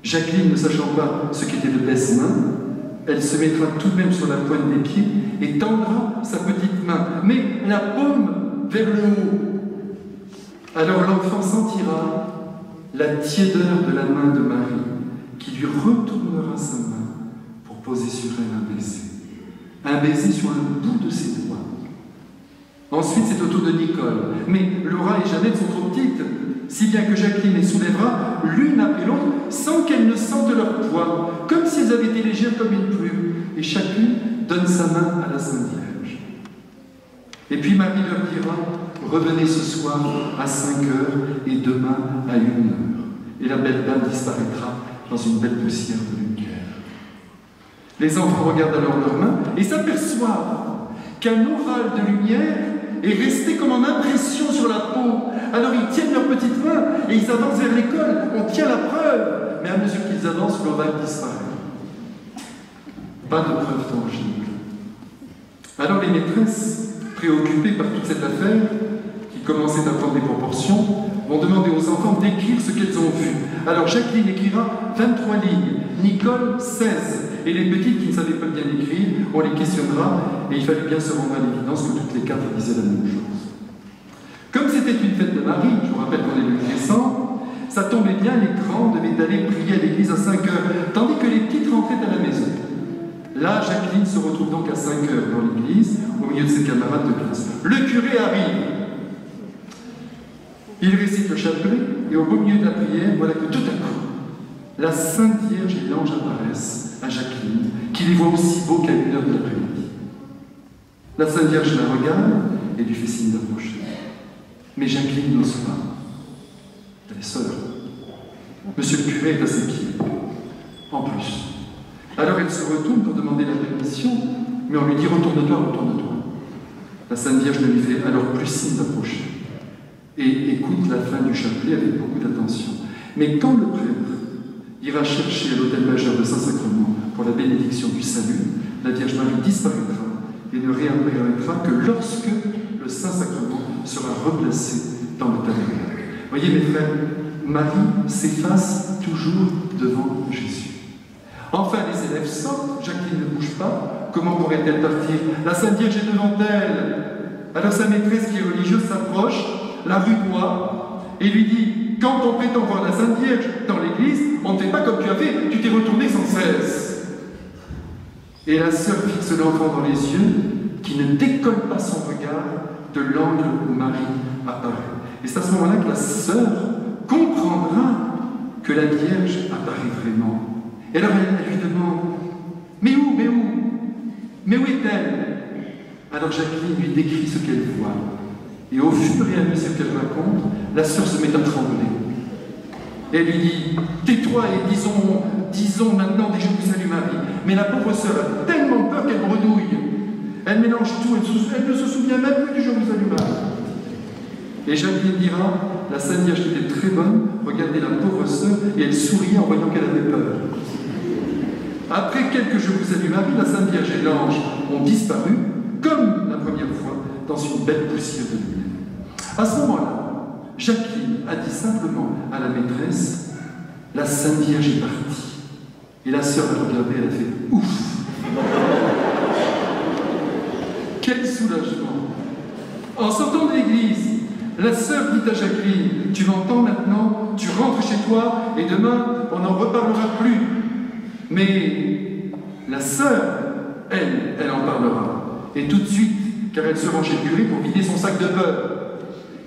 Jacqueline, ne sachant pas ce qu'était le baise-main, elle se mettra tout de même sur la pointe des pieds et tendra sa petite main, mais la paume vers le haut. Alors l'enfant sentira la tiédeur de la main de Marie, qui lui retournera sa main pour poser sur elle un baiser sur le bout de ses doigts. Ensuite, c'est au tour de Nicole, mais Laura et Jeannette sont trop petites, si bien que Jacqueline les soulèvera l'une après l'autre sans qu'elles ne sentent leur poids, comme si elles avaient été légères comme une plume, et chacune donne sa main à la Sainte Vierge. Et puis Marie leur dira: revenez ce soir à 5 heures et demain à 1 heure. Et la belle dame disparaîtra dans une belle poussière de lumière. Les enfants regardent alors leurs mains et s'aperçoivent qu'un ovale de lumière est resté comme en impression sur la peau. Alors ils tiennent leurs petites mains et ils avancent vers l'école. On tient la preuve, mais à mesure qu'ils avancent, l'ovale disparaît. Pas de preuve tangible. Alors les maîtresses, préoccupées par toute cette affaire, qui commençait à prendre des proportions, vont demander aux enfants d'écrire ce qu'elles ont vu. Alors Jacqueline écrira 23 lignes, Nicole 16, et les petites qui ne savaient pas bien écrire, on les questionnera, et il fallut bien se rendre à l'évidence que toutes les 4 disaient la même chose. Comme c'était une fête de Marie, je vous rappelle qu'on est le décembre, ça tombait bien, les grands devaient aller prier à l'église à 5 heures, tandis que les petites rentraient à la maison. Là, Jacqueline se retrouve donc à 5 heures dans l'église, au milieu de ses camarades de classe. Le curé arrive. Il récite le chapelet, et au beau milieu de la prière, voilà que tout à coup, la Sainte Vierge et l'ange apparaissent à Jacqueline, qui les voit aussi beaux qu'à 1 heure de l'après-midi. La Sainte Vierge la regarde et lui fait signe d'approcher. Mais Jacqueline n'ose pas. Elle est seule. Monsieur le curé est à ses pieds. En plus. Alors elle se retourne pour demander la permission, mais on lui dit: retourne-toi, retourne-toi. La Sainte Vierge ne lui fait alors plus signe d'approcher et écoute la fin du chapelet avec beaucoup d'attention. Mais quand le prêtre ira chercher à l'autel majeur de Saint-Sacrement pour la bénédiction du salut, la Vierge Marie disparaîtra et ne réapparaîtra que lorsque le Saint-Sacrement sera replacé dans le tabernacle. Voyez mes frères, Marie s'efface toujours devant Jésus. Enfin, les élèves sortent, Jacqueline ne bouge pas. Comment pourrait-elle partir? La Sainte Vierge est devant elle. Alors sa maîtresse, qui est religieuse, s'approche, la rudoie, et lui dit: quand on prétend voir la Sainte Vierge dans l'église, on ne fait pas comme tu as fait, tu t'es retourné sans cesse. Et la sœur fixe l'enfant dans les yeux, qui ne décolle pas son regard de l'angle où Marie apparaît. Et c'est à ce moment-là que la sœur comprendra que la Vierge apparaît vraiment. Et alors elle lui demande: mais où est-elle? Alors Jacqueline lui décrit ce qu'elle voit. Et au fur et à mesure qu'elle raconte, la sœur se met à trembler. Et elle lui dit: tais-toi et disons maintenant des Je vous salue Marie. Mais la pauvre sœur a tellement peur qu'elle bredouille. Elle mélange tout, elle ne se souvient même plus du Je vous salue Marie. Et Jacqueline dira: la Sainte Vierge était très bonne, regardez la pauvre sœur, et elle souriait en voyant qu'elle avait peur. Après quelques Je vous salue Marie, la Sainte Vierge et l'ange ont disparu, comme la première fois, dans une belle poussière de lumière. À ce moment-là, Jacqueline a dit simplement à la maîtresse: la Sainte Vierge est partie. Et la sœur a regardé, elle a fait ouf. Quel soulagement! En sortant de l'église, la sœur dit à Jacqueline: tu m'entends maintenant, tu rentres chez toi et demain on n'en reparlera plus. Mais la sœur, elle en parlera. Et tout de suite, car elle se rend chez le curé pour vider son sac de beurre.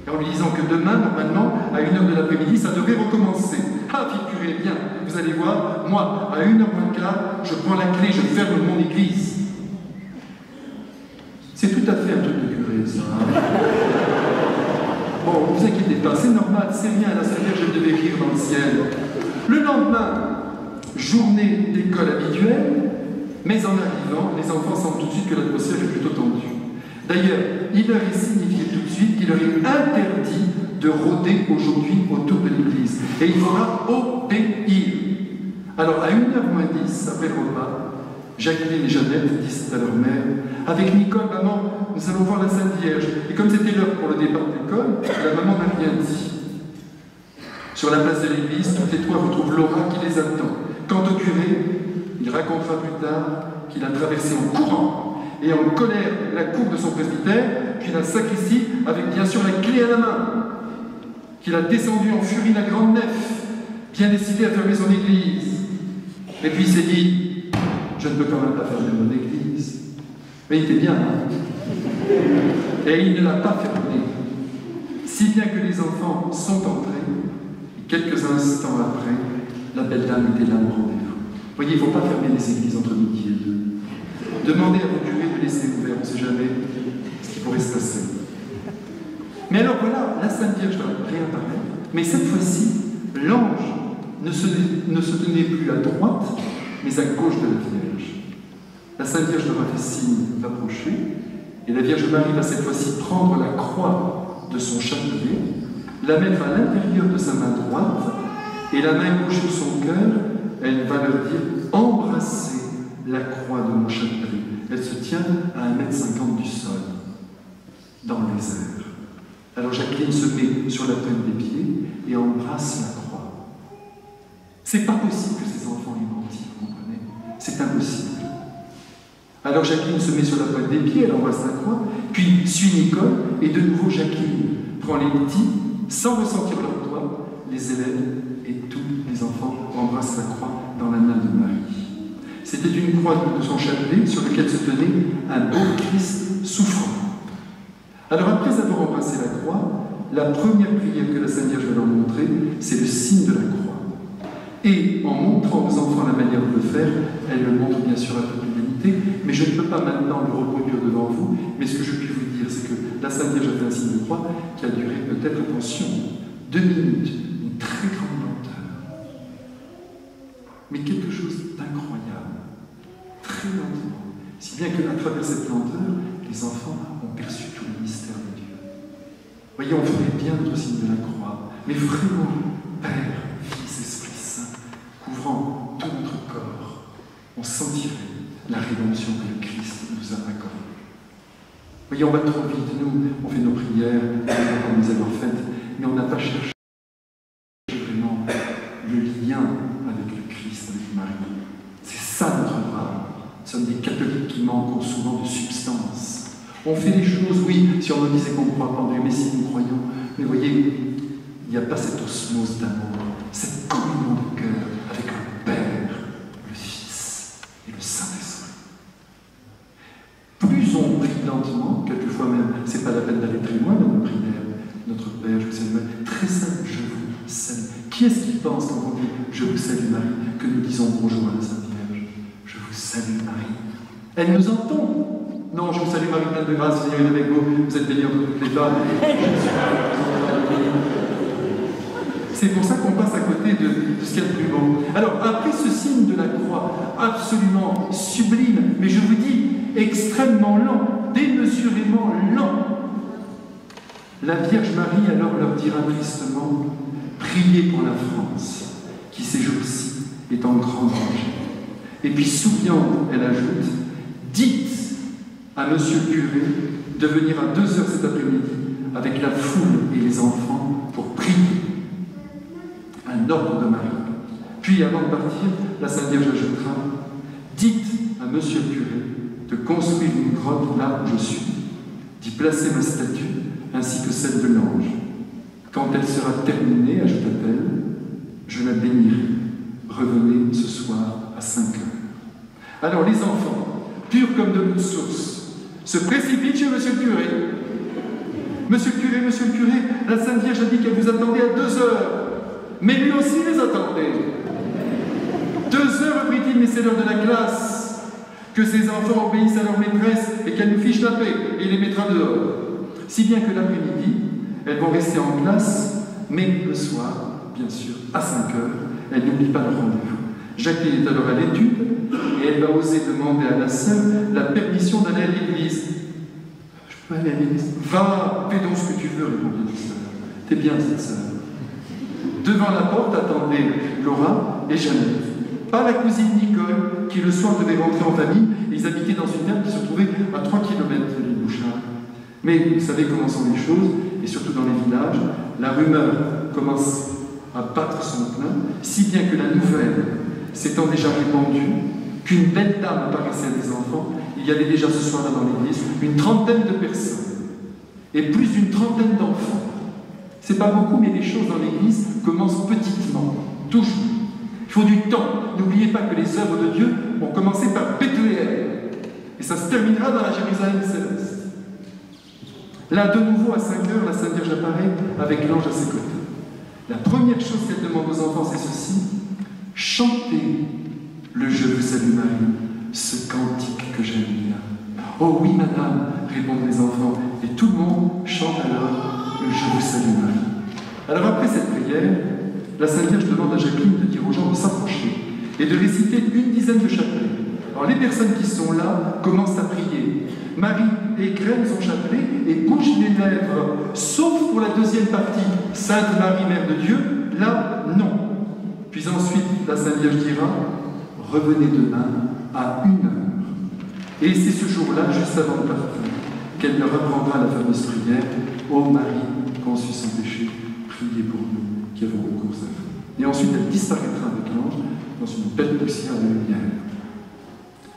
Et en lui disant que demain, normalement, à 1 heure de l'après-midi, ça devrait recommencer. Ah, fit le curé, bien, vous allez voir, moi, à 1 heure moins le quart, je prends la clé, je ferme mon église. C'est tout à fait un truc de curé, ça. Bon, ne vous inquiétez pas, c'est normal, c'est rien, la Sainte Vierge, je devais rire dans le ciel. Le lendemain, journée d'école habituelle, mais en arrivant, les enfants sentent tout de suite que l'atmosphère est plutôt tendue. D'ailleurs, il leur est signifié tout de suite qu'il leur est interdit de rôder aujourd'hui autour de l'église. Et il faudra obéir. Alors, à 1h moins 10, après le repas, Jacqueline et Jeannette disent à leur mère: avec Nicole, maman, nous allons voir la Sainte Vierge. Et comme c'était l'heure pour le départ de l'école, la maman n'a rien dit. Sur la place de l'église, toutes les toits retrouvent Laura qui les attend. Quant au curé, il racontera plus tard qu'il a traversé en courant et en colère la cour de son presbytère, puis la sacristie avec bien sûr la clé à la main, qu'il a descendu en furie la grande nef, bien décidé à fermer son église. Et puis il s'est dit, je ne peux quand même pas fermer mon église. Mais il était bien, hein? Et il ne l'a pas fermée. Si bien que les enfants sont entrés, et quelques instants après, la belle dame était là au rendez-vous. Vous voyez, il ne faut pas fermer les églises entre midi et deux. Demandez à vos curés de laisser ouvert, on ne sait jamais ce qui pourrait se passer. Mais alors voilà, la Sainte Vierge va réapparaître, mais cette fois-ci, l'ange ne se tenait plus à droite, mais à gauche de la Vierge. La Sainte Vierge leur a fait signe d'approcher, et la Vierge Marie va cette fois-ci prendre la croix de son chapelet, la mettre à l'intérieur de sa main droite, et la main gauche sur son cœur, elle va leur dire « Embrassez la croix de mon chapelet ». Elle se tient à 1,50 m du sol, dans les airs. Alors Jacqueline se met sur la pointe des pieds et embrasse la croix. C'est pas possible que ces enfants aient menti, vous comprenez? C'est impossible. Alors Jacqueline se met sur la pointe des pieds, elle embrasse la croix, puis suit Nicole, et de nouveau Jacqueline prend les petits, sans ressentir leurs doigts, les élèves et tous les enfants embrassent la croix dans la main de Marie. C'était une croix de son chapelet sur laquelle se tenait un beau Christ souffrant. Alors après avoir embrassé la croix, la première prière que la Sainte Vierge va leur montrer, c'est le signe de la croix. Et en montrant aux enfants la manière de le faire, elle le montre bien sûr à toute l'humanité, mais je ne peux pas maintenant le reproduire devant vous, mais ce que je puis vous dire, c'est que la Sainte Vierge a fait un signe de croix qui a duré peut-être, attention, 2 minutes, une très grande lenteur. Mais quelque chose d'incroyable, très lentement, si bien qu'à travers cette lenteur, les enfants ont perçu tout le mystère de Dieu. Voyez, on ferait bien notre signe de la croix, mais vraiment, Père, Fils, Esprit Saint, couvrant tout notre corps, on sentirait la rédemption que le Christ nous a accordée. Voyez, on va trop vite, nous, on fait nos prières, on nous avoir faites, mais on n'a pas cherché vraiment le lien avec le Christ, avec Marie. C'est ça notre drame. Nous sommes des catholiques qui manquent souvent de substance. On fait des choses, oui, si on nous disait qu'on ne croit pas en Dieu, mais si nous croyons. Mais voyez, il n'y a pas cette osmose d'amour, cette communion de cœur avec le Père, le Fils et le Saint-Esprit. Plus on prie lentement, quelquefois même, c'est pas la peine d'aller très loin dans nos prières. Notre Père, je vous salue, très simple, je vous salue. Qui est-ce qui pense quand on dit je vous salue Marie, que nous disons bonjour à la Sainte Vierge? Je vous salue Marie. Elle nous entend. Non, je vous salue Marie, pleine de grâce, le Seigneur est avec vous, vous êtes bénie entre toutes les femmes. C'est pour ça qu'on passe à côté de ce qu'il y a de plus beau. Alors, après ce signe de la croix, absolument sublime, mais je vous dis, extrêmement lent, démesurément lent, la Vierge Marie alors leur dira tristement, priez pour la France, qui ces jours-ci est en grand danger. Et puis, souriant, elle ajoute, dites à monsieur le curé de venir à 2 heures cet après-midi avec la foule et les enfants pour prier. Un ordre de Marie. Puis, avant de partir, la Sainte Vierge ajoutera, dites à monsieur le curé de construire une grotte là où je suis, d'y placer ma statue ainsi que celle de l'ange. Quand elle sera terminée, ajouta-t-elle, je la bénirai. Revenez ce soir à 5 heures. Alors les enfants, purs comme de l'eau de source, se précipitent chez monsieur le curé. Monsieur le curé, la Sainte Vierge a dit qu'elle vous attendait à 2 heures. Mais lui aussi les attendait. 2 heures, reprit-il, mais c'est l'heure de la classe. Que ces enfants obéissent à leur maîtresse et qu'elle nous fiche la paix, et les mettra dehors. Si bien que l'après-midi, elles vont rester en classe, mais le soir, bien sûr, à 5 heures, elles n'oublient pas leur rendez-vous. Jacqueline est alors à l'étude, et elle va oser demander à la sœur la permission d'aller à l'église. Je peux aller à l'église? Va, fais donc ce que tu veux, répondit la sœur. T'es bien, cette sœur. Devant la porte attendaient Laura et Jeannette. Pas la cousine Nicole, qui le soir devait rentrer en famille. Ils habitaient dans une ferme qui se trouvait à 3 km de l'île Bouchard. Mais vous savez comment sont les choses, et surtout dans les villages, la rumeur commence à battre son plein, si bien que la nouvelle s'étant déjà répandue, qu'une belle dame apparaissait à des enfants, il y avait déjà ce soir-là dans l'église une trentaine de personnes et plus d'une trentaine d'enfants. C'est pas beaucoup, mais les choses dans l'église commencent petitement, toujours. Il faut du temps. N'oubliez pas que les œuvres de Dieu ont commencé par Bethléem et ça se terminera dans la Jérusalem céleste. Là, de nouveau, à 5 heures, la Sainte Vierge apparaît avec l'ange à ses côtés. La première chose qu'elle demande aux enfants, c'est ceci: chantez le Je vous salue Marie, ce cantique que j'aime bien. Oh oui, madame, répondent les enfants, et tout le monde chante alors le Je vous salue Marie. Alors après cette prière, la Sainte Vierge demande à Jacqueline de dire aux gens de s'approcher et de réciter une dizaine de chapelets. Alors les personnes qui sont là commencent à prier. Marie égrène son chapelet et bouge les lèvres, sauf pour la deuxième partie, Sainte Marie, Mère de Dieu, là, non. Puis ensuite, la Sainte Vierge dira: revenez demain à 1 heure. Et c'est ce jour-là, juste avant de partir, qu'elle leur apprendra la fameuse prière: Ô Marie, conçue sans péché, priez pour nous qui avons recours à vous. Et ensuite, elle disparaîtra avec l'ange dans une belle poussière de lumière.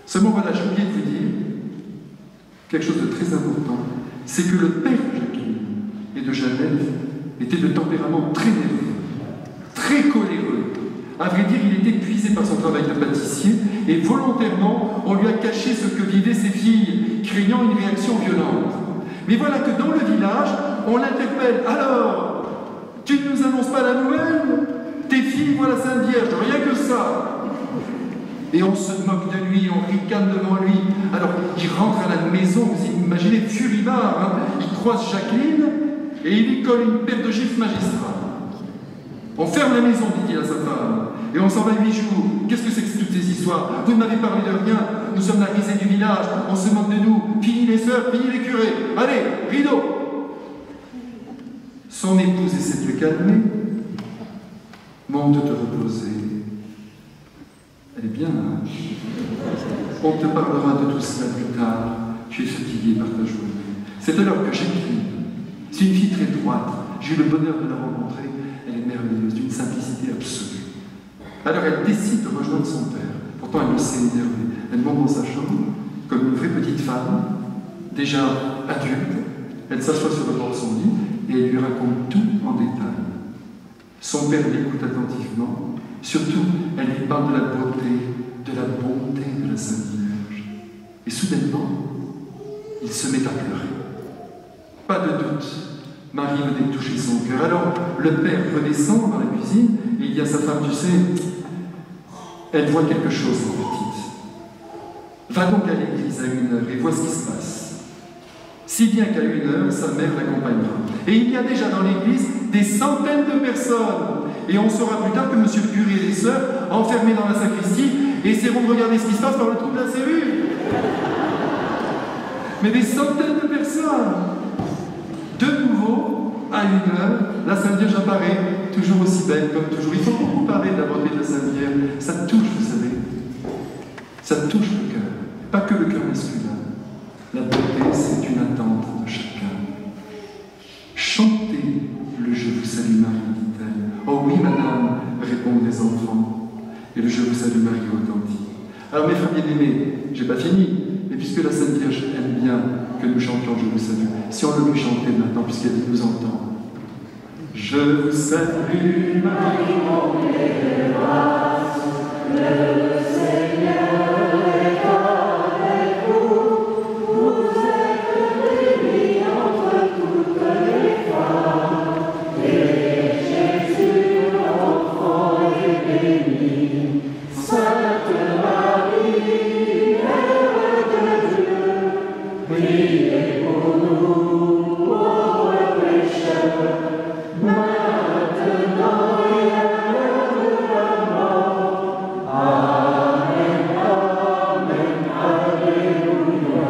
Seulement, voilà, j'ai oublié de vous dire quelque chose de très important, c'est que le père de Jacqueline et de Jeannette était de tempérament très nerveux, très coléreux. À vrai dire, il était épuisé par son travail de pâtissier et volontairement, on lui a caché ce que vivaient ses filles, craignant une réaction violente. Mais voilà que dans le village, on l'interpelle. Alors, tu ne nous annonces pas la nouvelle? Tes filles voient la Sainte Vierge, rien que ça. Et on se moque de lui, on ricane devant lui. Alors, il rentre à la maison, vous imaginez, furibard, hein. Il croise Jacqueline et il lui colle une paire de gifles magistrales. On ferme la maison, dit-il à sa femme, et on s'en va 8 jours. Qu'est-ce que c'est que toutes ces histoires? Vous ne m'avez parlé de rien, nous sommes la risée du village, on se moque de nous. Fini les sœurs, fini les curés. Allez, rideau. Son épouse essaie de le calmer. Monte te reposer. Elle est bien, hein? On te parlera de tout cela plus tard. Tu es fatigué par ta journée. C'est alors que Jacqueline, c'est une fille très droite, j'ai eu le bonheur de la rencontrer. Elle est merveilleuse, d'une simplicité absolue. Alors elle décide de rejoindre son père. Pourtant elle le sait énervée. Elle monte dans sa chambre, comme une vraie petite femme, déjà adulte. Elle s'assoit sur le bord de son lit et elle lui raconte tout en détail. Son père l'écoute attentivement. Surtout, elle lui parle de la beauté de la Sainte Vierge. Et soudainement, il se met à pleurer. Pas de doute, Marie venait de toucher son cœur. Alors, le père redescend dans la cuisine et il dit à sa femme, tu sais, elle voit quelque chose, cette petite. Va donc à l'église à 1 heure et vois ce qui se passe. Si bien qu'à 1 heure, sa mère l'accompagnera. Et il y a déjà dans l'église des centaines de personnes. Et on saura plus tard que monsieur le curé et les sœurs, enfermés dans la sacristie, essaieront de regarder ce qui se passe par le trou de la serrure. Mais des centaines de personnes. De nouveau, à 1 heure, la Sainte Vierge apparaît, toujours aussi belle comme toujours. Il faut beaucoup parler de la beauté de la Sainte Vierge. Ça touche, vous savez. Ça touche le cœur. Pas que le cœur masculin. La beauté, c'est une attente de chacun. Chantez le Je vous salue Marie, dit-elle. Oh oui, madame, répondent les enfants. Et le Je vous salue Marie retentit. Alors mes frères bien-aimés, j'ai pas fini. Et puisque la Sainte Vierge aime bien que nous chantions Je vous salue, si on le lui chantait maintenant, puisqu'elle nous entend. Je vous salue Marie, comblée de grâce, le Seigneur est avec vous. Vous êtes bénie entre toutes les femmes, et Jésus, l'enfant, est béni. Sainte Marie, Mère de Dieu, priez pour nous, pauvres pécheurs, maintenant et à l'heure de la mort. Amen, Amen, Alléluia.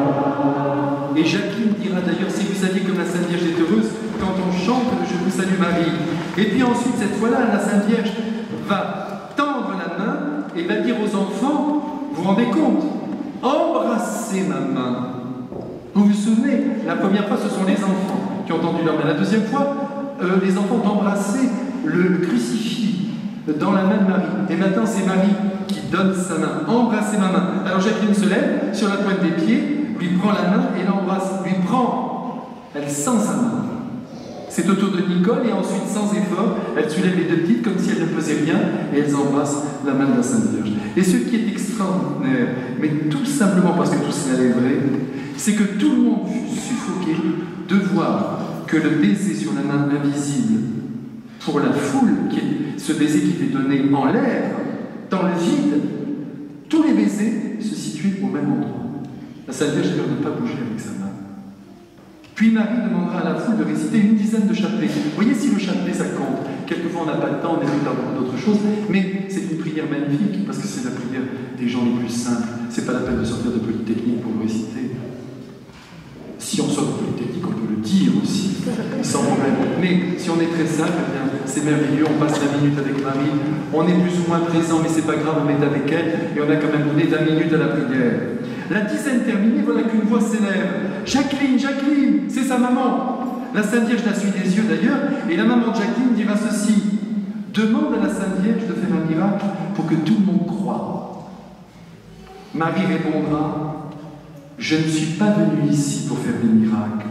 Et Jacqueline dira d'ailleurs, si vous saviez comme la Sainte Vierge est heureuse quand on chante le Je vous salue Marie. Et puis ensuite, cette fois-là, la Sainte Vierge va tendre la main et va dire aux enfants, vous vous rendez compte, embrassez ma main. Vous vous souvenez, la première fois, ce sont les enfants qui ont tendu leur main. La deuxième fois, les enfants ont embrassé le crucifix dans la main de Marie. Et maintenant, c'est Marie qui donne sa main. Embrassez ma main. Alors Jacqueline se lève sur la pointe des pieds, lui prend la main et l'embrasse. Lui prend. Elle sent sa main. C'est au tour de Nicole et ensuite, sans effort, elle soulève les deux petites comme si elle ne pesait rien et elles embrassent la main de la Sainte Vierge. Et ce qui est extraordinaire, mais tout simplement parce que tout cela est vrai, c'est que tout le monde fut suffoqué de voir que le baiser sur la main invisible, pour la foule, ce baiser qui était donné en l'air, dans le vide, tous les baisers se situaient au même endroit. La Sainte Vierge d'ailleurs n'a pas bougé avec sa main. Puis Marie demandera à la foule de réciter une dizaine de chapelets. Vous voyez si le chapelet ça compte. Quelquefois on n'a pas le temps, on est dans beaucoup d'autres choses, mais c'est une prière magnifique parce que c'est la prière des gens les plus simples. C'est pas la peine de sortir de Polytechnique pour le réciter. Si on sort de Polytechnique, on peut le dire aussi, sans problème. Mais si on est très simple, eh bien, c'est merveilleux, on passe 20 minutes avec Marie, on est plus ou moins présent, mais c'est pas grave, on est avec elle, et on a quand même donné 20 minutes à la prière. La dizaine terminée, voilà qu'une voix s'élève. Jacqueline, Jacqueline, c'est sa maman. La Sainte Vierge la suit des yeux d'ailleurs, et la maman de Jacqueline dira ceci. Demande à la Sainte Vierge de faire un miracle pour que tout le monde croie. Marie répondra, je ne suis pas venue ici pour faire des miracles,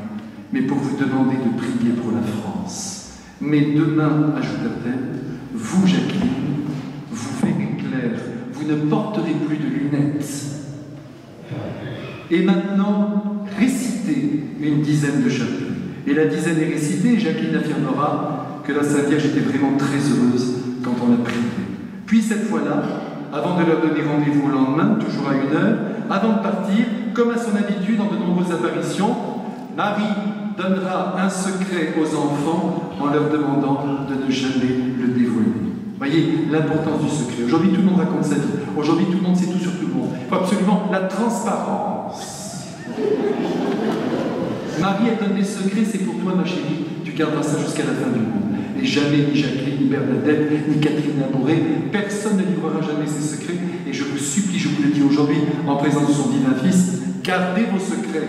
mais pour vous demander de prier pour la France. Mais demain, ajouta-t-elle, vous, Jacqueline, vous verrez clair, vous ne porterez plus de lunettes. Et maintenant, récitez une dizaine de chapelets. Et la dizaine est récitée, et Jacqueline affirmera que la Sainte Vierge était vraiment très heureuse quand on l'a priée. Puis cette fois-là, avant de leur donner rendez-vous au lendemain, toujours à 1h, avant de partir, comme à son habitude dans de nombreuses apparitions, Marie donnera un secret aux enfants en leur demandant de ne jamais le dévoiler. Voyez l'importance du secret. Aujourd'hui, tout le monde raconte sa vie. Aujourd'hui, tout le monde sait tout sur tout le monde. Il faut absolument la transparence. Marie, elle donne des secrets, c'est pour toi, ma chérie. Tu garderas ça jusqu'à la fin du monde. Et jamais, ni Jacqueline, ni Bernadette, ni Catherine Labouré, personne ne livrera jamais ses secrets. Et je vous supplie, je vous le dis aujourd'hui, en présence de son divin Fils, gardez vos secrets.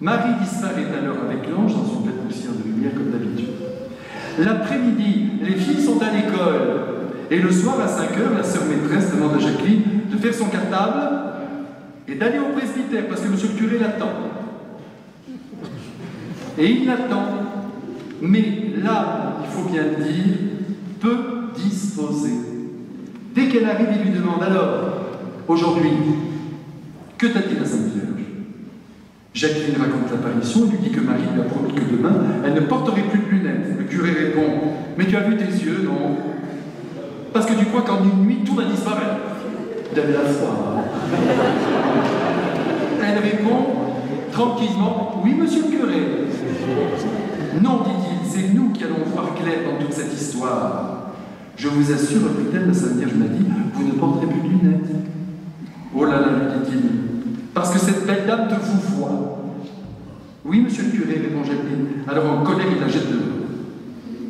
Marie disparaît alors avec l'ange dans une belle poussière de lumière, comme d'habitude. L'après-midi, les filles sont à l'école. Et le soir, à 5h, la sœur maîtresse demande à Jacqueline de faire son cartable et d'aller au presbytère, parce que monsieur le curé l'attend. Et il l'attend. Mais là, il faut bien le dire, peu disposé. Dès qu'elle arrive, il lui demande, alors, aujourd'hui, que t'a dit la Sainte Vierge? Jacqueline raconte l'apparition et lui dit que Marie lui a promis que demain, elle ne porterait plus de lunettes. Le curé répond, mais tu as vu tes yeux, non? Parce que tu crois qu'en une nuit, tout va disparaître. De la foi. Elle répond tranquillement, oui, monsieur le curé. Non, dit-il, c'est nous qui allons voir clair dans toute cette histoire. Je vous assure, reprit-elle, la Sainte Vierge m'a dit, vous ne porterez plus de lunettes. Oh là là, lui dit-il, parce que cette belle dame te vous voit. Oui, monsieur le curé, répond Jacqueline. Alors en colère, il la jette dehors.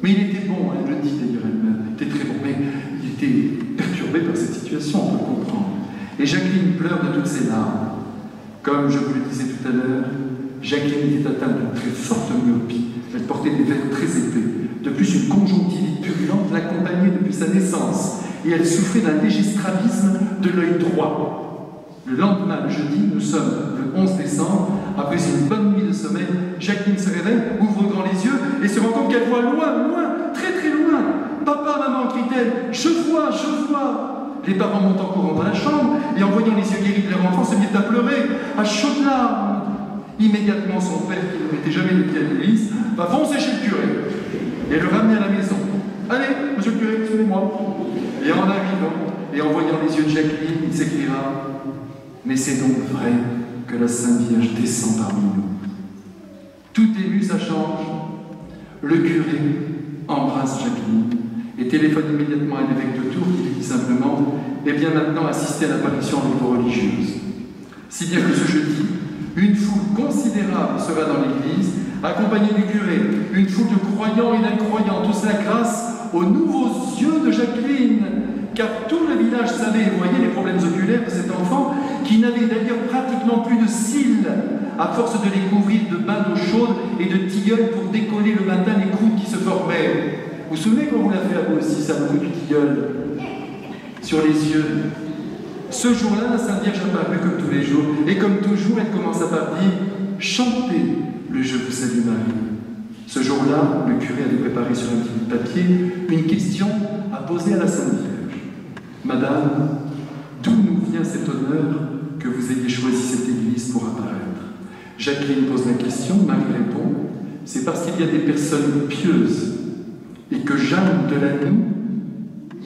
Mais il était bon, elle le dit d'ailleurs elle-même, il était très bon, mais il était perturbé par cette situation, on peut le comprendre. Et Jacqueline pleure de toutes ses larmes. Comme je vous le disais tout à l'heure, Jacqueline était atteinte d'une très forte myopie. Elle portait des verres très épais. De plus, une conjonctivite purulente l'accompagnait depuis sa naissance. Et elle souffrait d'un léger strabisme de l'œil droit. Le lendemain, le jeudi, nous sommes le 11 décembre, après une bonne nuit de sommeil, Jacqueline se réveille, ouvre grand les yeux et se rend compte qu'elle voit loin, loin, très très loin. Papa, maman, crie-t-elle, je vois, je vois. Les parents montent en courant dans la chambre et en voyant les yeux guéris de leur enfant se mettent à pleurer, à chaudes larmes. Immédiatement, son père, qui ne mettait jamais les pieds à l'église, va foncer chez le curé et le ramener à la maison. Allez, monsieur le curé, suivez-moi. Et en arrivant et en voyant les yeux de Jacqueline, il s'écriera, mais c'est donc vrai que la Sainte Vierge descend parmi nous. Tout ému, ça change. Le curé embrasse Jacqueline et téléphone immédiatement à l'évêque de Tours qui lui dit simplement « Eh bien maintenant, assistez à l'apparition avec vos religieuses. » Si bien que ce jeudi, une foule considérable sera dans l'église, accompagnée du curé, une foule de croyants et d'incroyants, tout cela grâce aux nouveaux yeux de Jacqueline, car tout le village savait et voyait les problèmes oculaires de cet enfant qui n'avait d'ailleurs pratiquement plus de cils, à force de les couvrir de bains d'eau chaude et de tilleuls pour décoller le matin les croûtes qui se formaient. Vous vous souvenez qu'on vous l'a fait à vous aussi, ça, beaucoup de tilleuls sur les yeux. Ce jour-là, la Sainte Vierge apparut comme tous les jours, et comme toujours, elle commença par dire « Chantez le Je vous salue Marie ». Ce jour-là, le curé avait préparé sur un petit bout de papier une question à poser à la Sainte Vierge. « Madame, d'où nous vient cet honneur que vous ayez choisi cette église pour apparaître ?» Jacqueline pose la question, Marie répond « C'est parce qu'il y a des personnes pieuses et que Jeanne de Lannou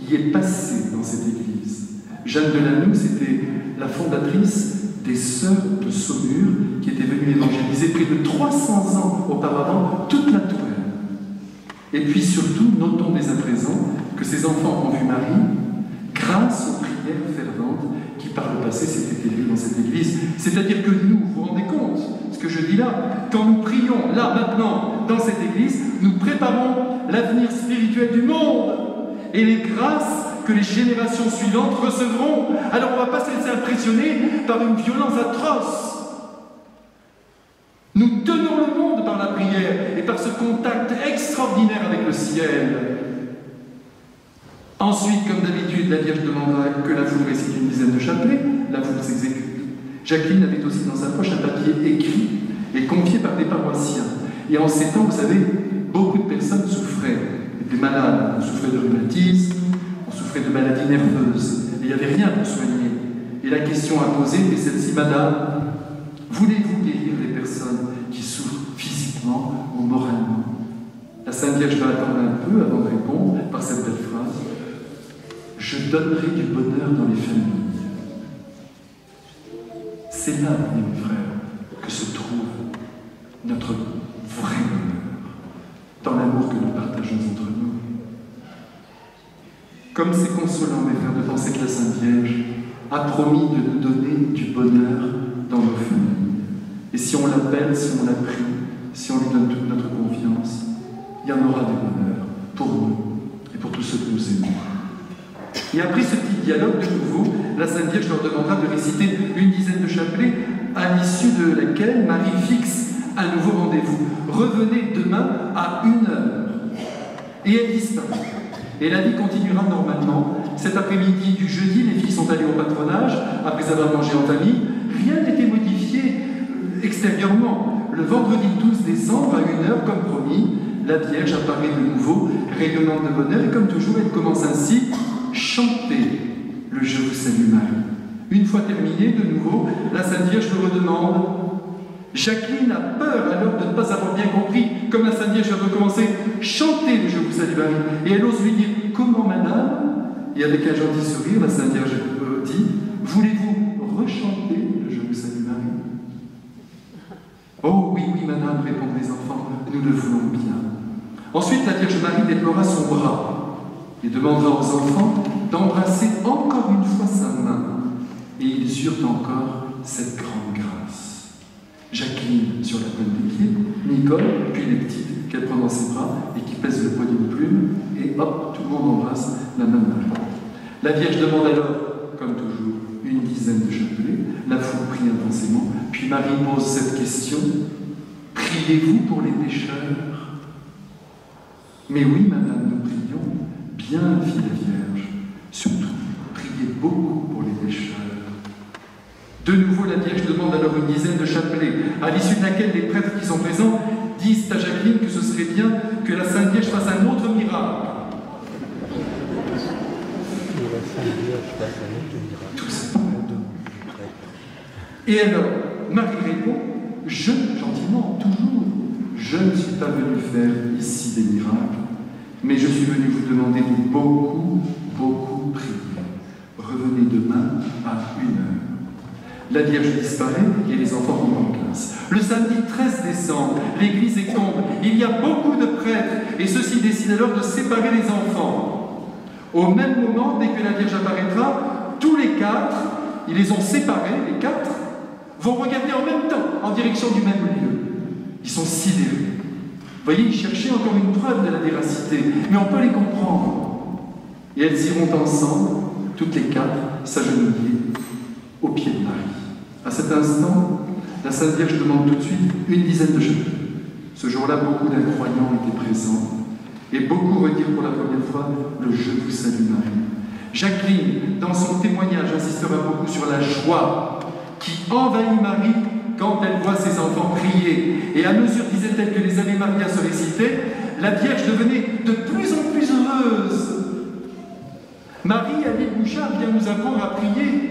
y est passée dans cette église. » Jeanne de Lannou, c'était la fondatrice des Sœurs de Saumur qui étaient venues évangéliser près de 300 ans auparavant toute la Touraine. Et puis surtout, notons dès à présent que ces enfants ont vu Marie grâce aux prières ferventes qui par le passé s'étaient élevées dans cette église. C'est-à-dire que nous, vous vous rendez compte ce que je dis là, quand nous prions là maintenant dans cette église, nous préparons l'avenir spirituel du monde et les grâces que les générations suivantes recevront. Alors on ne va pas se laisser impressionner par une violence atroce. Nous tenons le monde par la prière et par ce contact extraordinaire avec le ciel. Ensuite, comme d'habitude, la Vierge demandera que la foule récite une dizaine de chapelets, la foule s'exécute. Jacqueline avait aussi dans sa poche un papier écrit et confié par des paroissiens. Et en ces temps, vous savez, beaucoup de personnes souffraient, des malades, on souffrait de rhumatisme, on souffrait de maladies nerveuses, et il n'y avait rien pour soigner. Et la question à poser était celle-ci, Madame, voulez-vous guérir les personnes qui souffrent physiquement ou moralement? La Sainte Vierge va attendre un peu avant de répondre par cette belle phrase, je donnerai du bonheur dans les familles. C'est là, mes frères, que se trouve notre vrai bonheur, dans l'amour que nous partageons entre nous. Comme c'est consolant, mes frères, de penser que la Sainte Vierge a promis de nous donner du bonheur dans nos familles. Et si on l'appelle, si on la prie, si on lui donne toute notre confiance, il y en aura du bonheur pour nous et pour tous ceux que nous aimons. Et après ce petit dialogue, de nouveau, la Sainte Vierge leur demandera de réciter une dizaine de chapelets, à l'issue de laquelle Marie fixe un nouveau rendez-vous. Revenez demain à 1h. Et elle disparaît. Et la vie continuera normalement. Cet après-midi du jeudi, les filles sont allées au patronage, après avoir mangé en famille. Rien n'était modifié extérieurement. Le vendredi 12 décembre, à 1h, comme promis, la Vierge apparaît de nouveau, rayonnante de bonheur, et comme toujours, elle commence ainsi, chantez le Je vous salue Marie. Une fois terminé, de nouveau, la Sainte Vierge le redemande. Jacqueline a peur alors de ne pas avoir bien compris, comme la Sainte Vierge va recommencer, chantez le Je vous salue Marie. Et elle ose lui dire, comment madame? Et avec un gentil sourire, la Sainte Vierge dit, voulez-vous rechanter le Je vous salue Marie? Oh oui, oui madame, répondent les enfants, nous le voulons bien. Ensuite, la Vierge Marie déploiera son bras et demandera aux enfants d'embrasser encore une fois sa main. Et ils eurent encore cette grande grâce. Jacqueline sur la pointe des pieds, Nicole, puis les petites qu'elle prend dans ses bras et qui pèsent le poids d'une plume, et hop, tout le monde embrasse la même Marie. La Vierge demande alors, comme toujours, une dizaine de chapelets, la foule prie intensément, puis Marie pose cette question, priez-vous pour les pécheurs? Mais oui, madame, nous prions, bien, fit la Vierge, surtout, priez beaucoup pour les pécheurs. De nouveau, la Vierge demande alors une dizaine de chapelets, à l'issue de laquelle les prêtres qui sont présents disent à Jacqueline que ce serait bien que la Sainte Vierge fasse un autre miracle. Tout ça. Et alors, Marie répond, gentiment, toujours, je ne suis pas venu faire ici des miracles, mais je suis venu vous demander de beaucoup, beaucoup prier. Revenez demain à 1h. La Vierge disparaît et les enfants rentrent en classe. Le samedi 13 décembre, l'église est comble. Il y a beaucoup de prêtres et ceux-ci décident alors de séparer les enfants. Au même moment, dès que la Vierge apparaîtra, tous les 4, ils les ont séparés, les 4, vont regarder en même temps en direction du même lieu. Ils sont sidérés. Vous voyez, ils cherchaient encore une preuve de la véracité, mais on peut les comprendre. Et elles iront ensemble, toutes les 4, s'agenouiller au pied de Marie. À cet instant, la Sainte Vierge demande tout de suite une dizaine de chapelets. Ce jour-là, beaucoup d'incroyants étaient présents. Et beaucoup redirent pour la première fois le « Je vous salue Marie ». Jacqueline, dans son témoignage, insistera beaucoup sur la joie qui envahit Marie quand elle voit ses enfants prier. Et à mesure, disait-elle, que les Ave Maria se récitaient, la Vierge devenait de plus en plus heureuse. Marie, à l'île Bouchard, vient nous apprendre à prier.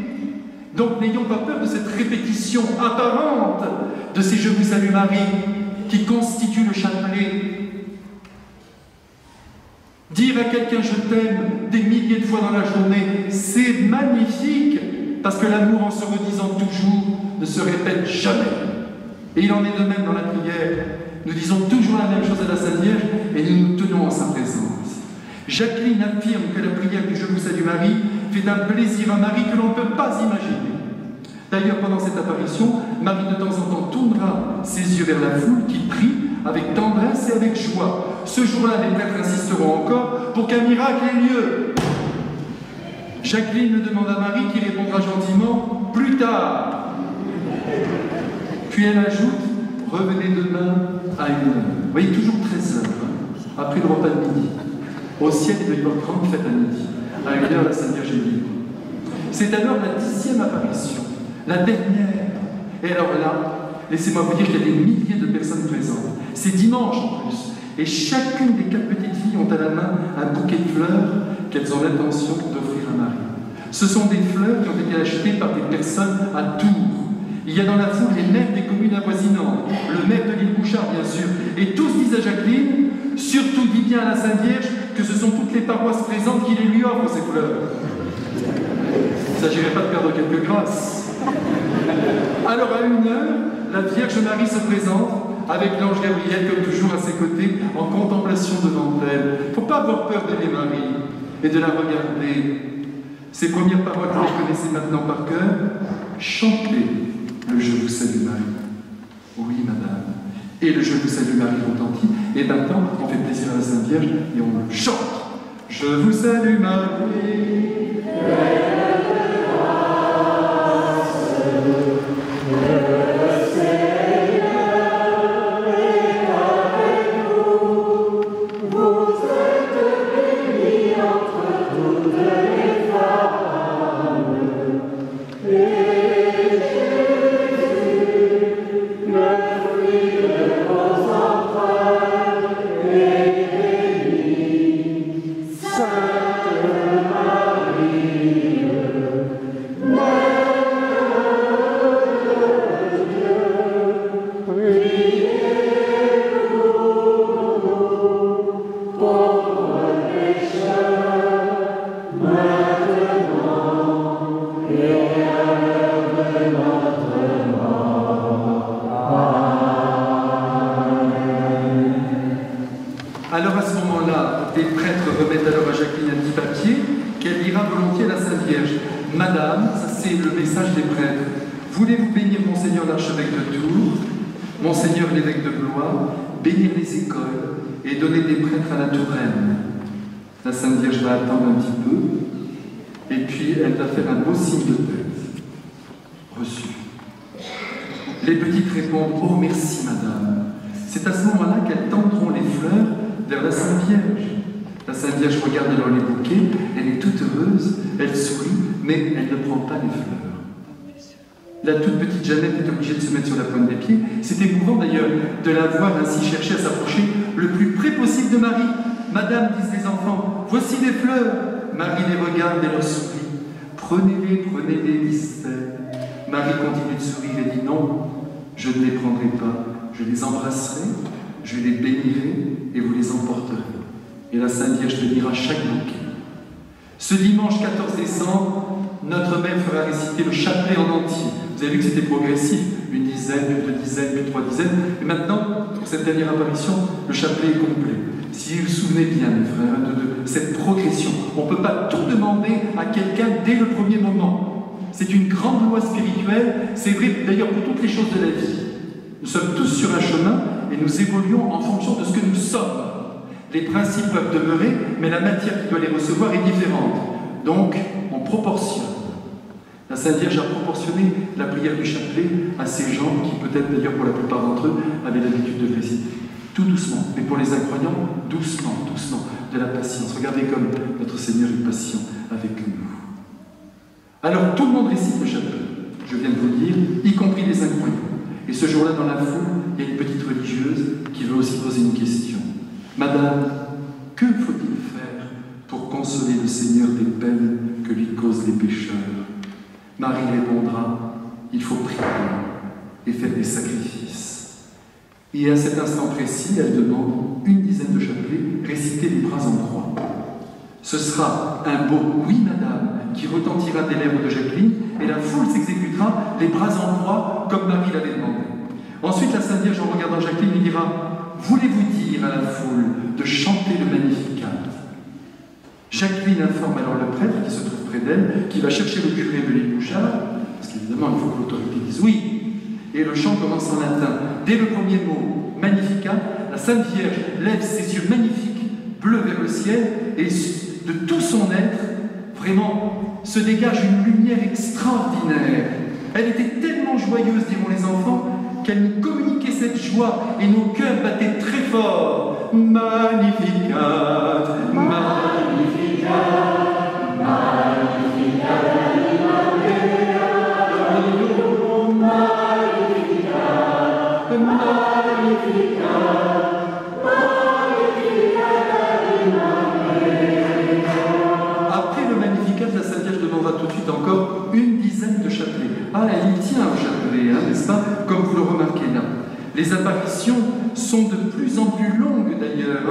Donc n'ayons pas peur de cette répétition apparente de ces « Je vous salue Marie » qui constituent le chapelet. Dire à quelqu'un « je t'aime » des milliers de fois dans la journée, c'est magnifique, parce que l'amour, en se redisant toujours, ne se répète jamais. Et il en est de même dans la prière. Nous disons toujours la même chose à la Sainte Vierge et nous nous tenons en sa présence. Jacqueline affirme que la prière du « Je vous salue Marie » fait un plaisir à Marie que l'on ne peut pas imaginer. D'ailleurs, pendant cette apparition, Marie de temps en temps tournera ses yeux vers la foule qui prie avec tendresse et avec joie. Ce jour-là, les prêtres insisteront encore pour qu'un miracle ait lieu. Jacqueline demande à Marie qui répondra gentiment « plus tard ». Puis elle ajoute « revenez demain à 1h ». Vous voyez, toujours 13h, après le repas de midi. Au ciel, il doit y avoir grande fête à midi. À 1h, la Sainte Vierge est libre. C'est alors la 10e apparition, la dernière. Et alors là, laissez-moi vous dire qu'il y a des milliers de personnes présentes. C'est dimanche en plus. Et chacune des 4 petites filles ont à la main un bouquet de fleurs qu'elles ont l'intention d'offrir à Marie. Ce sont des fleurs qui ont été achetées par des personnes à Tours. Il y a dans la foule les maires des communes avoisinantes, le maire de l'île Bouchard bien sûr, et tous disent à Jacqueline, surtout dis bien à la Sainte Vierge, que ce sont toutes les paroisses présentes qui les lui offrent ces fleurs. Il ne s'agirait pas de perdre quelques grâces. Alors à 1h, la Vierge Marie se présente avec l'ange Gabriel, comme toujours à ses côtés, en contemplation devant elle. Il ne faut pas avoir peur d'aimer Marie et de la regarder. Ces premières paroles que vous connaissez maintenant par cœur, chantez le « Je vous salue Marie ». Oui, madame. Et le « Je vous salue Marie » retentit. Et maintenant, on fait plaisir à la Sainte Vierge et on le chante. Je vous salue Marie. Alors à ce moment-là, des prêtres remettent alors à Jacqueline un petit papier qu'elle lira volontiers à la Sainte Vierge. Madame, ça c'est le message des prêtres. Voulez-vous bénir Monseigneur l'archevêque de Tours, Monseigneur l'évêque de Blois, bénir les écoles et donner des prêtres à la Touraine. La Sainte Vierge va attendre un petit peu et puis elle va faire un beau signe de tête. Reçu. Les petites répondent « Oh merci madame ». C'est à ce moment-là qu'elles tendront les fleurs vers la Sainte Vierge. La Sainte Vierge regarde alors les bouquets, elle est toute heureuse, elle sourit, mais elle ne prend pas les fleurs. La toute petite Jeannette est obligée de se mettre sur la pointe des pieds. C'est émouvant d'ailleurs de la voir ainsi chercher à s'approcher le plus près possible de Marie. Madame, disent les enfants, voici les fleurs. Marie les regarde et leur sourit. Prenez-les, disent-elles. Marie continue de sourire et dit non, je ne les prendrai pas. Je les embrasserai, je les bénirai et vous les emporterez. Et la Sainte Vierge bénira chaque bouquet. Ce dimanche 14 décembre, notre mère fera réciter le chapelet en entier. Vous avez vu que c'était progressif, une dizaine, puis 2 dizaines, puis 3 dizaines. Et maintenant, pour cette dernière apparition, le chapelet est complet. Si vous vous souvenez bien, mes frères, de cette progression, on ne peut pas tout demander à quelqu'un dès le premier moment. C'est une grande loi spirituelle, c'est vrai d'ailleurs pour toutes les choses de la vie. Nous sommes tous sur un chemin et nous évoluons en fonction de ce que nous sommes. Les principes peuvent demeurer, mais la matière qui doit les recevoir est différente. Donc, on proportionne. La Sainte Vierge a proportionné la prière du chapelet à ces gens qui, peut-être d'ailleurs pour la plupart d'entre eux, avaient l'habitude de le réciter. tout doucement. Mais pour les incroyants, doucement, doucement, de la patience. Regardez comme notre Seigneur est patient avec nous. Alors tout le monde récite le chapelet, je viens de vous le dire, y compris les incroyants. Et ce jour-là, dans la foule, il y a une petite religieuse qui veut aussi poser une question. Madame, que faut-il faire pour consoler le Seigneur des peines que lui causent les pécheurs? Marie répondra, il faut prier et faire des sacrifices. Et à cet instant précis, elle demande une dizaine de chapelets, réciter les bras en croix. Ce sera un beau « oui, madame » qui retentira des lèvres de Jacqueline, et la foule s'exécutera les bras en croix comme Marie l'avait demandé. Ensuite, la Sainte Vierge, en regardant Jacqueline, lui dira « Voulez-vous dire à la foule de chanter le Magnificat ?» Jacqueline informe alors le prêtre qui se trouve près d'elle, qui va chercher le curé Emeline Bouchard, parce qu'évidemment, il faut que l'autorité dise oui. Et le chant commence en latin. Dès le premier mot, Magnificat, la Sainte Vierge lève ses yeux magnifiques, bleus vers le ciel, et de tout son être, vraiment, se dégage une lumière extraordinaire. Elle était tellement joyeuse, diront les enfants, qu'elle nous communiquait cette joie, et nos cœurs battaient très fort. Magnificat, Magnificat, Magnificat, Après le Magnificat, la Sainte Vierge demandera tout de suite encore une dizaine de chapelets. Ah, elle y tient au chapelet, n'est-ce pas? Comme vous le remarquez là. Les apparitions sont de plus en plus longues d'ailleurs.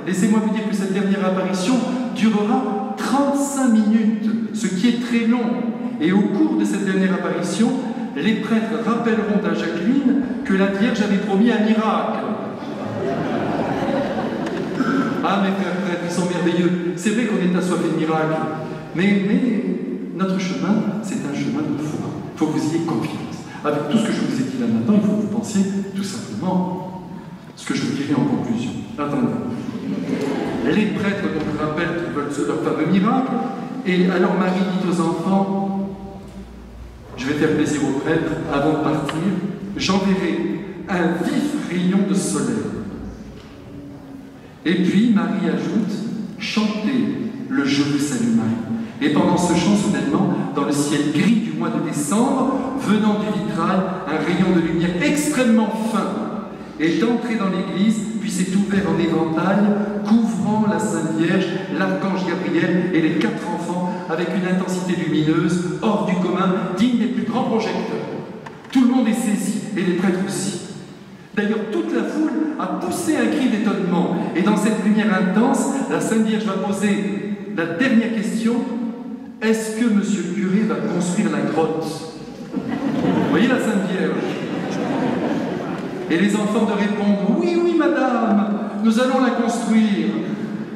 Laissez-moi vous dire que cette dernière apparition durera 35 minutes, ce qui est très long. Et au cours de cette dernière apparition, les prêtres rappelleront à Jacqueline que la Vierge avait promis un miracle. Ah, mes frères prêtres, ils sont merveilleux. C'est vrai qu'on est assoiffé de miracles. Mais notre chemin, c'est un chemin de foi. Il faut que vous ayez confiance. Avec tout ce que je vous ai dit là maintenant, il faut que vous pensiez tout simplement ce que je vous dirai en conclusion. Attendez. Les prêtres donc rappellent qu'ils veulent leur fameux miracle. Et alors Marie dit aux enfants, je vais faire plaisir aux prêtres, avant de partir, j'enverrai un vif rayon de soleil. Et puis Marie ajoute, chantez le Je vous salue Marie. Et pendant ce chant, soudainement, dans le ciel gris du mois de décembre, venant du vitrail, un rayon de lumière extrêmement fin est entré dans l'église, puis s'est ouvert en éventail, couvrant la Sainte Vierge, l'archange Gabriel et les 4 enfants avec une intensité lumineuse hors du commun, digne des plus grands projecteurs. Tout le monde est saisi, et les prêtres aussi. D'ailleurs, toute la foule a poussé un cri d'étonnement. Et dans cette lumière intense, la Sainte Vierge va poser la dernière question. Est-ce que monsieur le curé va construire la grotte? Vous voyez la Sainte Vierge? Et les enfants de répondre, oui, oui, madame, nous allons la construire.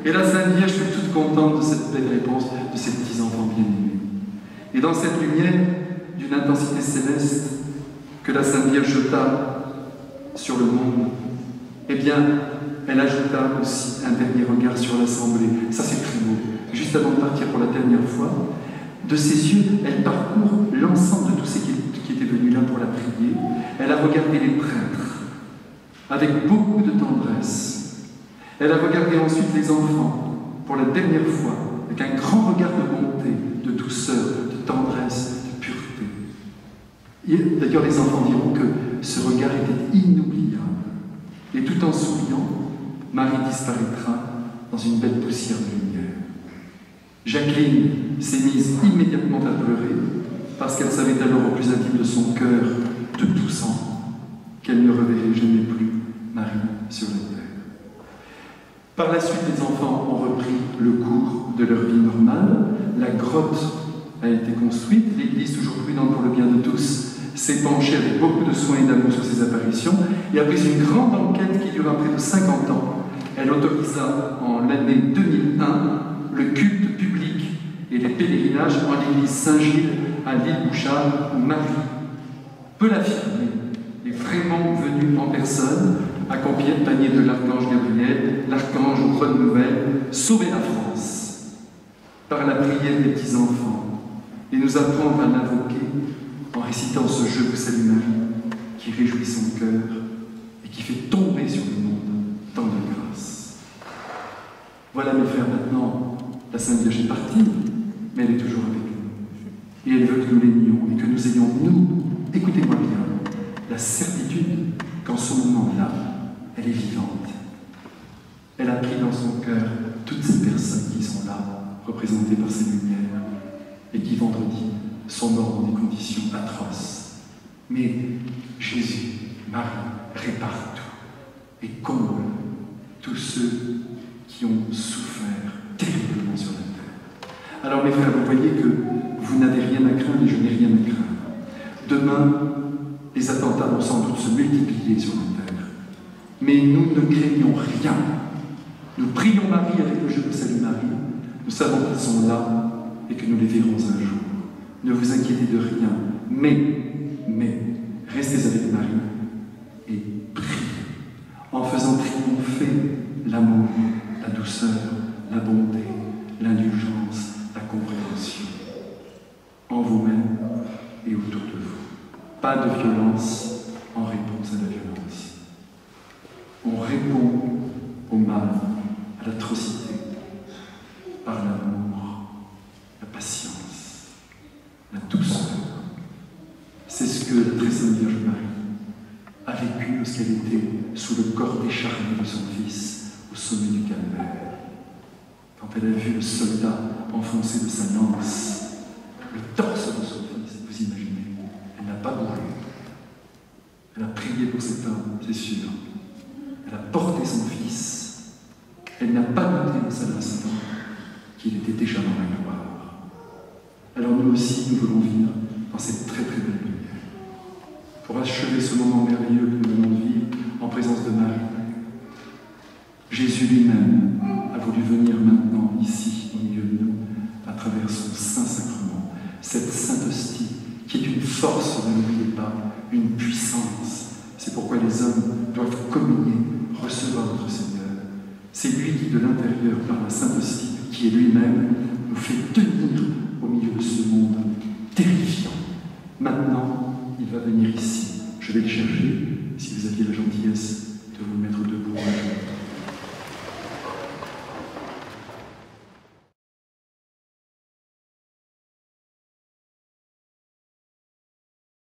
Et la Sainte Vierge fut toute contente de cette belle réponse de ses petits enfants bien-aimés. Et dans cette lumière d'une intensité céleste que la Sainte Vierge jeta sur le monde, eh bien, elle ajouta aussi un dernier regard sur l'assemblée. Ça, c'est très beau. Juste avant de partir pour la dernière fois, de ses yeux, elle parcourt l'ensemble de tous ceux qui étaient venus là pour la prier. Elle a regardé les prêtres avec beaucoup de tendresse. Elle a regardé ensuite les enfants pour la dernière fois avec un grand regard de bonté, de douceur, de tendresse, de pureté. D'ailleurs, les enfants diront que ce regard était inoubliable. Et tout en souriant, Marie disparaîtra dans une belle poussière de lumière. Jacqueline s'est mise immédiatement à pleurer parce qu'elle savait alors au plus intime de son cœur, de tout sang, qu'elle ne reverrait jamais plus Marie sur la terre. Par la suite, les enfants ont repris le cours de leur vie normale. La grotte a été construite. L'Église, toujours prudente pour le bien de tous, s'est penchée avec beaucoup de soin et d'amour sur ces apparitions. Et après une grande enquête qui dura près de 50 ans, elle autorisa en l'année 2001 le culte public et les pèlerinages en l'église Saint-Gilles à l'île Bouchard, où Marie peut l'affirmer, est vraiment venue en personne, accompagnée de l'archange Gabriel, l'archange aux bonnes nouvelles, sauver la France par la prière des petits-enfants et nous apprendre à l'invoquer en récitant ce Je vous salue Marie qui réjouit son cœur et qui fait tomber sur le monde tant de grâce. Voilà, mes frères, maintenant, la Sainte Vierge est partie, mais elle est toujours avec nous. Et elle veut que nous l'aimions et que nous ayons, nous, écoutez-moi bien, la certitude qu'en ce moment-là, elle est vivante. Elle a pris dans son cœur toutes ces personnes qui sont là, représentées par ces lumières, et qui, vendredi, sont morts dans des conditions atroces. Mais Jésus, Marie, répare tout et comble tous ceux qui ont souffert terriblement sur la terre. Alors mes frères, vous voyez que vous n'avez rien à craindre et je n'ai rien à craindre. Demain, les attentats vont sans doute se multiplier sur la terre. Mais nous ne craignons rien. Nous prions Marie avec le Je vous salue Marie. Nous savons qu'ils sont là et que nous les verrons un jour. Ne vous inquiétez de rien. Mais, restez avec Marie et priez, en faisant triompher l'amour, la douceur, la bonté, l'indulgence, la compréhension, en vous-même et autour de vous. Pas de violence en réponse à la violence. On répond au mal, à l'atrocité, par l'amour, la patience, la douceur. C'est ce que la très sainte Vierge Marie a vécu lorsqu'elle était sous le corps décharné de son Fils au sommet du calvaire. Quand elle a vu le soldat enfoncer de sa lance le torse de son Fils, vous imaginez, elle n'a pas bougé. Elle a prié pour cet homme, c'est sûr. Elle a porté son Fils. Elle n'a pas noté dans cet instant qu'il était déjà dans la gloire. Alors nous aussi, nous voulons vivre dans cette très très belle lumière. Pour achever ce moment merveilleux que nous venons de vivre en présence de Marie, Jésus lui-même a voulu venir maintenant ici, au milieu de nous, à travers son Saint-Sacrement, cette Sainte Hostie qui est une force, ne l'oubliez pas, une puissance. C'est pourquoi les hommes doivent communier, recevoir notre Seigneur. C'est lui qui, de l'intérieur, par la Sainte Hostie, qui est lui-même, nous fait tenir au milieu de ce monde terrifiant. Maintenant, il va venir ici. Je vais le chercher, si vous aviez la gentillesse de vous mettre dehors.